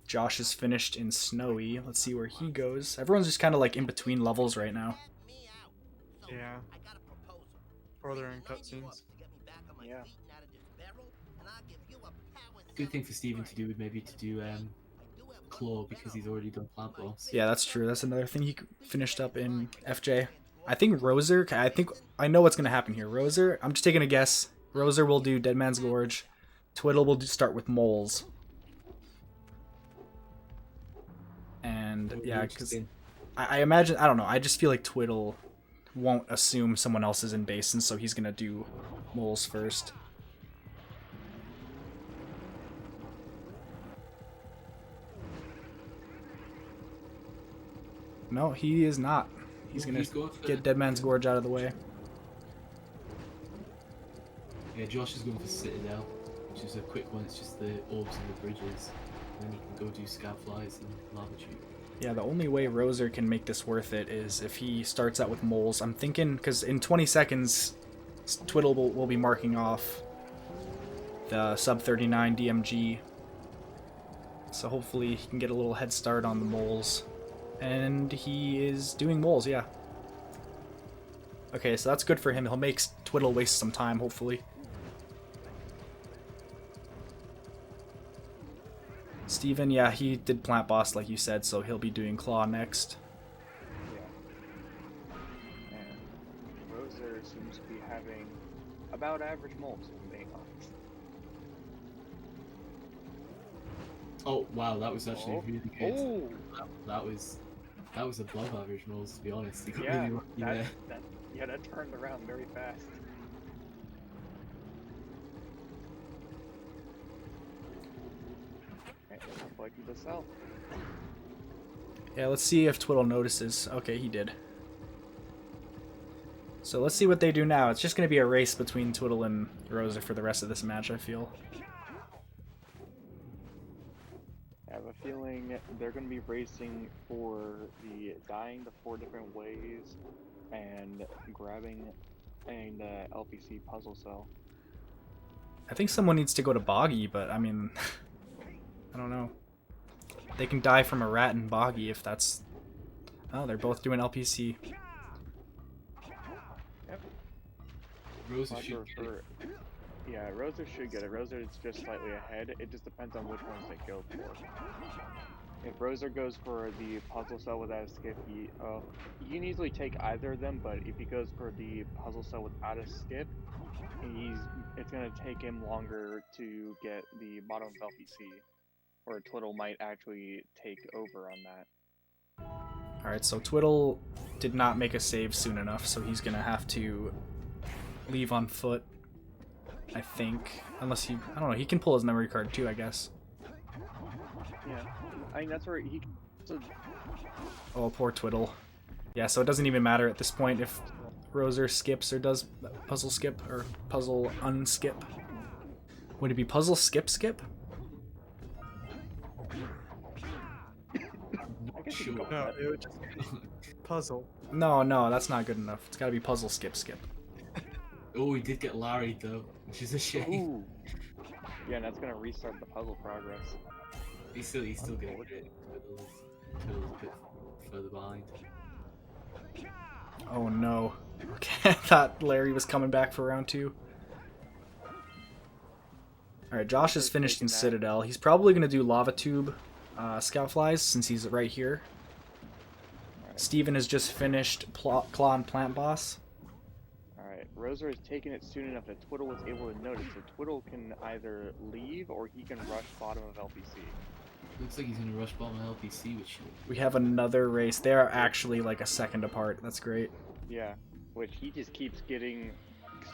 Josh is finished in Snowy. Let's see where he goes. Everyone's just kind of like in between levels right now. Yeah. Or they're in cutscenes. Yeah. Good thing for Steven to do would maybe to do Claw, because he's already done Plant Boss. Yeah, that's true. That's another thing he finished up in FJ. I think Rozer... I know what's going to happen here. Rozer, I'm just taking a guess. Rozer will do Deadman's Gorge. Twiddle will start with moles. And, yeah, because I imagine... I don't know. I just feel like Twiddle won't assume someone else is in base, and so he's going to do moles first. No, he is not. He's going to get Deadman's Gorge out of the way. Yeah, Josh is going for Citadel, which is a quick one. It's just the orbs and the bridges. And then you can go do Scoutflies and Lava Tube. Yeah, the only way Rozer can make this worth it is if he starts out with moles. I'm thinking, because in 20 seconds, Twiddle will be marking off the sub 39 DMG. So hopefully he can get a little head start on the moles. And he is doing moles, yeah. Okay, so that's good for him. He'll make Twiddle waste some time, hopefully. Steven, yeah, he did Plant Boss like you said, so he'll be doing Claw next. Yeah. And Rozer seems to be having about average moles, if I'm being honest. Oh wow, that was actually really good. Oh. That was above average moles, to be honest. He got Yeah, really lucky there. that turned around very fast. Like the cell. Yeah, let's see if Twiddle notices. Okay, he did. So let's see what they do now. It's just going to be a race between Twiddle and Rozer for the rest of this match, I feel. I have a feeling they're going to be racing for the dying the 4 different ways and grabbing an LPC puzzle cell. I think someone needs to go to Boggy, but I mean, I don't know. They can die from a rat and Boggy if that's... Oh, they're both doing LPC. Yep. Rozer should get it. Yeah, Rozer should get it. Rozer is just slightly ahead. It just depends on which ones they go for. If Rozer goes for the puzzle cell without a skip, he can easily take either of them. But if he goes for the puzzle cell without a skip, it's gonna take him longer to get the bottom of LPC, or Twiddle might actually take over on that. Alright, so Twiddle did not make a save soon enough, so he's gonna have to leave on foot, I think. Unless he, I don't know, he can pull his memory card too, I guess. Yeah, I mean that's where he. So... Oh, poor Twiddle. Yeah, so it doesn't even matter at this point if Rozer skips or does puzzle skip or puzzle unskip. Would it be puzzle skip skip? Sure. No, it would just be puzzle. No, that's not good enough. It's gotta be puzzle skip skip. Oh, he did get Larry though, which is a shame. Ooh. Yeah, and that's gonna restart the puzzle progress. He's still getting it. Twiddle's a bit further behind. Oh no. Okay, I thought Larry was coming back for round 2. Alright, Josh is finished in Citadel. He's probably gonna do Lava Tube Scout Flies since he's right here. Right. Steven has just finished Claw and Plant Boss. Alright, Rozer has taken it soon enough that Twiddle was able to notice, so Twiddle can either leave or he can rush bottom of LPC. Looks like he's gonna rush bottom of LPC, which... We have another race. They are actually like a second apart. That's great. Yeah, which he just keeps getting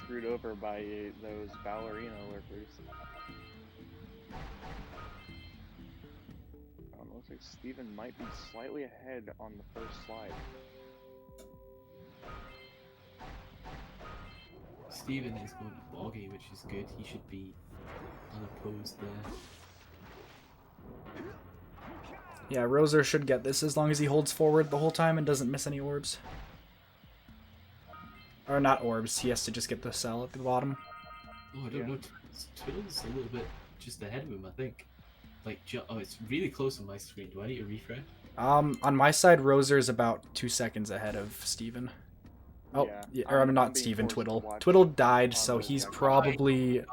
screwed over by those ballerina lurkers. Looks like Steven might be slightly ahead on the first slide. Steven is going to boggy, which is good. He should be unopposed there. Yeah, Rozer should get this as long as he holds forward the whole time and doesn't miss any orbs. Or not orbs, he has to just get the cell at the bottom. Oh, I don't know. Twiddle's a little bit just ahead of him, I think. Like, oh, it's really close on my screen. Do I need to refresh? On my side, Rozer is about 2 seconds ahead of Steven. Oh, yeah, or not Steven, Twiddle. Twiddle died, so he's probably...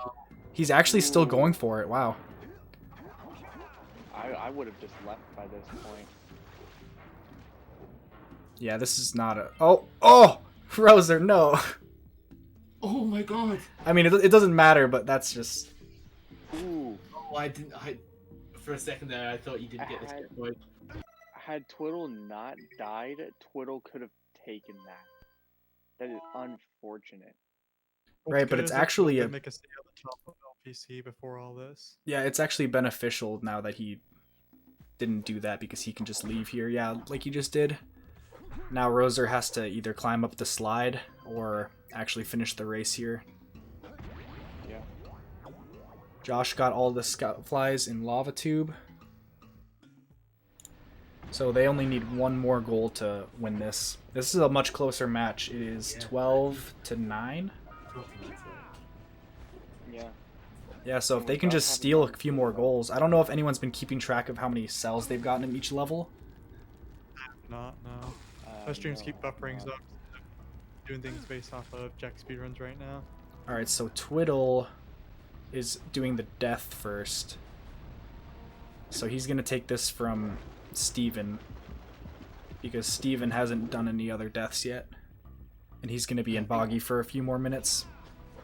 He's actually still going for it, wow. I would have just left by this point. Yeah, this is not a... Oh! Rozer, no! Oh my god! I mean, it doesn't matter, but that's just... Ooh. Oh, I didn't... For a second there, I thought you didn't get this point. Had Twiddle not died, Twiddle could have taken that. That is unfortunate. Right, but it's actually a... Make a stay at the top of LPC before all this. Yeah, it's actually beneficial now that he didn't do that because he can just leave here. Yeah, like he just did. Now Rozer has to either climb up the slide or actually finish the race here. Yeah. Josh got all the Scout Flies in Lava Tube. So they only need one more goal to win this. This is a much closer match. It is 12-9. Yeah. Yeah, so if they can just steal a few more goals. I don't know if anyone's been keeping track of how many cells they've gotten in each level. Not, no. My streams keep buffering, so I'm doing things based off of Jack Speedruns right now. Alright, so Twiddle is doing the death first. So he's going to take this from Steven. Because Steven hasn't done any other deaths yet. And he's going to be in Boggy for a few more minutes.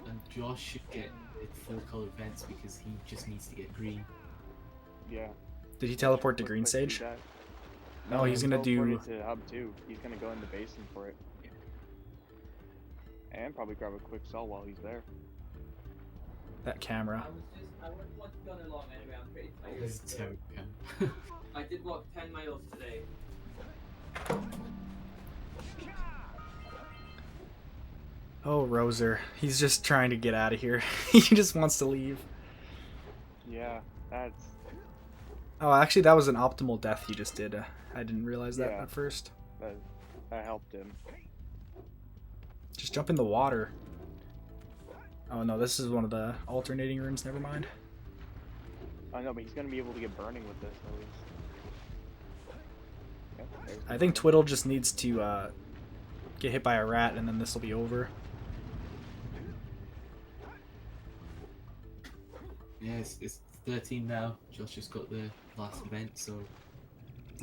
And Josh should get the full color vents because he just needs to get green. Yeah. Did he teleport to Green Sage? No, he's gonna do... to Hub 2. He's gonna go in the basin for it. And probably grab a quick cell while he's there. That camera. I wouldn't want to go there long anyway, I'm pretty tired. This is terrible. I did walk 10 miles today. Oh, Rozer. He's just trying to get out of here. He just wants to leave. Yeah, that's... Oh, actually, that was an optimal death he just did. I didn't realize that at first. That helped him. Just jump in the water. Oh no, this is one of the alternating rooms, never mind. I know, but he's gonna be able to get burning with this at least. Yep, I think Twiddle just needs to get hit by a rat and then this will be over. Yeah, it's 13 now. Josh just got the last event, so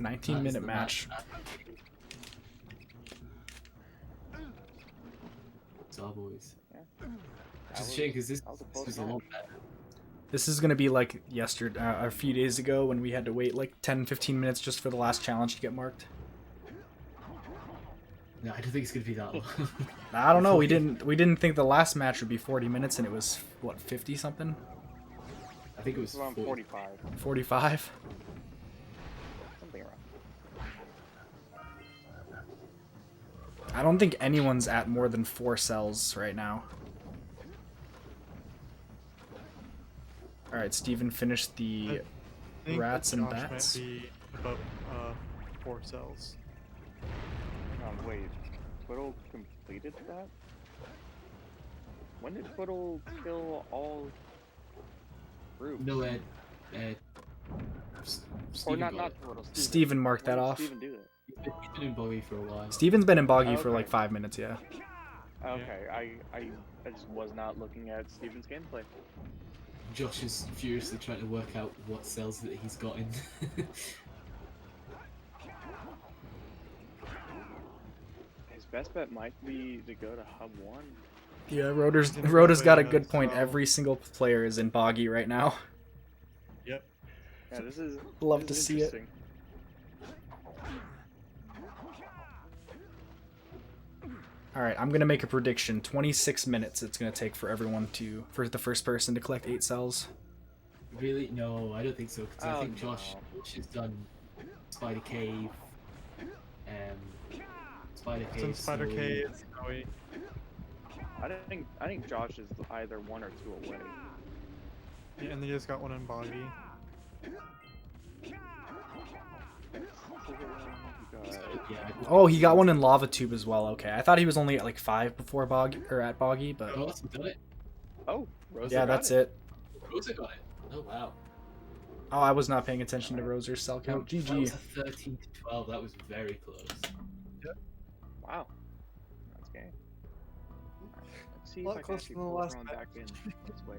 19-minute match. Starboys. Yeah. Which is a shame because this was a lot better. This is gonna be like a few days ago when we had to wait like 10-15 minutes just for the last challenge to get marked. No, I don't think it's gonna be that long. I don't know. We didn't think the last match would be 40 minutes, and it was what 50 something. I think it was around 45. 45. Something around. I don't think anyone's at more than 4 cells right now. All right, Steven finished the I think rats and Josh bats. might be above 4 cells. Wait, Twiddle completed that? When did Twiddle kill all groups? No, Or not Twiddle, Steven marked that off. Steven do that? He's been in bogey for a while. Steven's been in boggy for Okay. like 5 minutes, yeah. Okay, I just was not looking at Steven's gameplay. Josh is furiously trying to work out what cells that he's got in. His best bet might be to go to Hub 1. Yeah, Rhoda's got a good point. Every single player is in boggy right now. Yep. Yeah, this is Love to see it. interesting. All right, I'm gonna make a prediction. 26 minutes it's gonna take for the first person to collect 8 cells. Really? No, I don't think so. Because I Oh, think Josh has done Spider Cave, Spider Cave. Since Spider Snowy. Cave, Snowy. I think Josh is either 1 or 2 away. Yeah, and they just got one in boggy. Oh, he got one in lava tube as well. Okay, I thought he was only at like 5 before boggy or at boggy, but Oh, that's done it. Oh, Rozer yeah, got that's it. Rozer got it. Oh wow. Oh, I was not paying attention to Rozer's cell count. That was GG. a 13 to 12. That was very close. Wow. That's game. Let's see A lot if I can closer actually than the pull last around match. back in this way.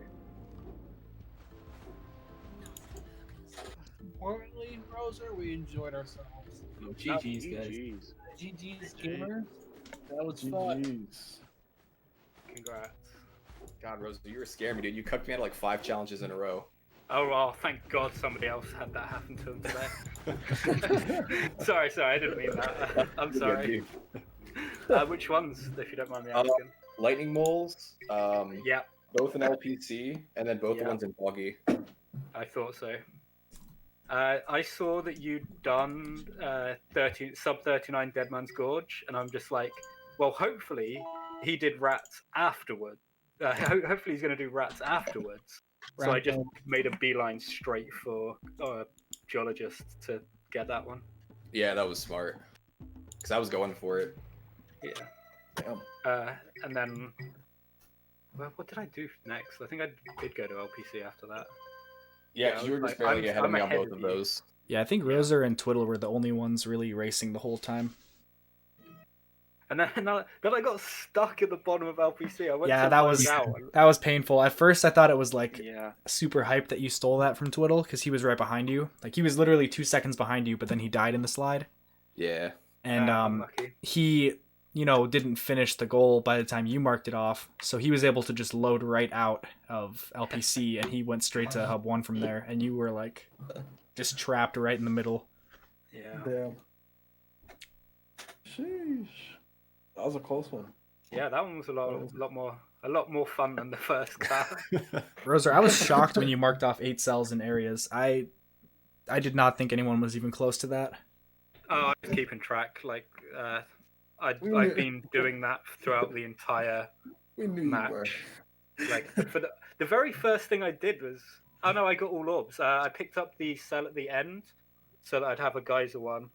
Importantly, Rozer, we enjoyed ourselves. Oh, GG's, guys. GG's. GG's gamers. That was fun. Jeez. Congrats. God, Rose, you were scaring me, dude. You cucked me out of like 5 challenges in a row. Oh well, thank God somebody else had that happen to him today. sorry, I didn't mean that. I'm sorry. Which ones, if you don't mind me asking? Lightning moles. Yeah. Both in LPC, and then both the Yeah. ones in boggy. I thought so. I saw that you'd done sub 39 Dead Man's Gorge, and I'm just like, well, hopefully he did rats afterward. Hopefully he's going to do rats afterwards. So I just made a beeline straight for geologist to get that one. Yeah, that was smart. Because I was going for it. Yeah. Damn. And then, well, what did I do next? I think I did go to LPC after that. Yeah, because you were just barely ahead of me on both of you. those. Yeah, I think Rozer and Twiddle were the only ones really racing the whole time. And then I got stuck at the bottom of LPC. I went Yeah, to that load out. was painful. At first, I thought it was like Yeah. super hyped that you stole that from Twiddle because he was right behind you. Like he was literally 2 seconds behind you, but then he died in the slide. Yeah. And unlucky. he, didn't finish the goal by the time you marked it off, so he was able to just load right out of LPC, and he went straight to Hub 1 from there, and you were like just trapped right in the middle. Yeah. Damn. Sheesh. That was a close one. Yeah, that one was a lot more fun than the first car. Rozer, I was shocked when you marked off 8 cells in areas. I did not think anyone was even close to that. Oh, I was keeping track. Like, I've been doing that throughout the entire We knew match. you were. Like, for the very first thing I did was, I got all orbs. I picked up the cell at the end, so that I'd have a geyser one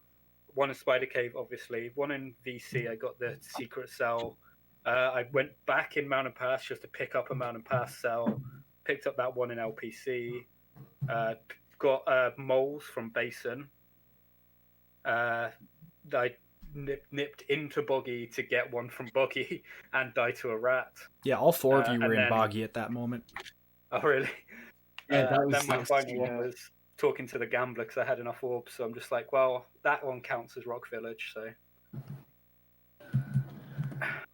in Spider Cave, obviously. One in VC, I got the secret cell. I went back in Mountain Pass just to pick up a Mountain Pass cell. Picked up that one in LPC. Got moles from Basin. I nipped into Boggy to get one from Boggy and died to a rat. Yeah, all 4 of you and were in then- boggy at that moment. Oh, really? Yeah, that was then my nice. final one was talking to the gambler because I had enough orbs. So I'm just like, well, that one counts as Rock Village. So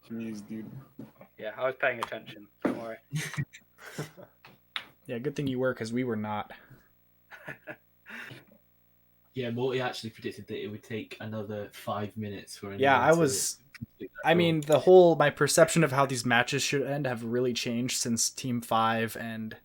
Jeez, dude. yeah, I was paying attention. Don't worry. Yeah, good thing you were, because we were not. Yeah, Morty actually predicted that it would take another 5 minutes for anyone Yeah, I to was. complete that I goal. mean, my perception of how these matches should end have really changed since Team 5 and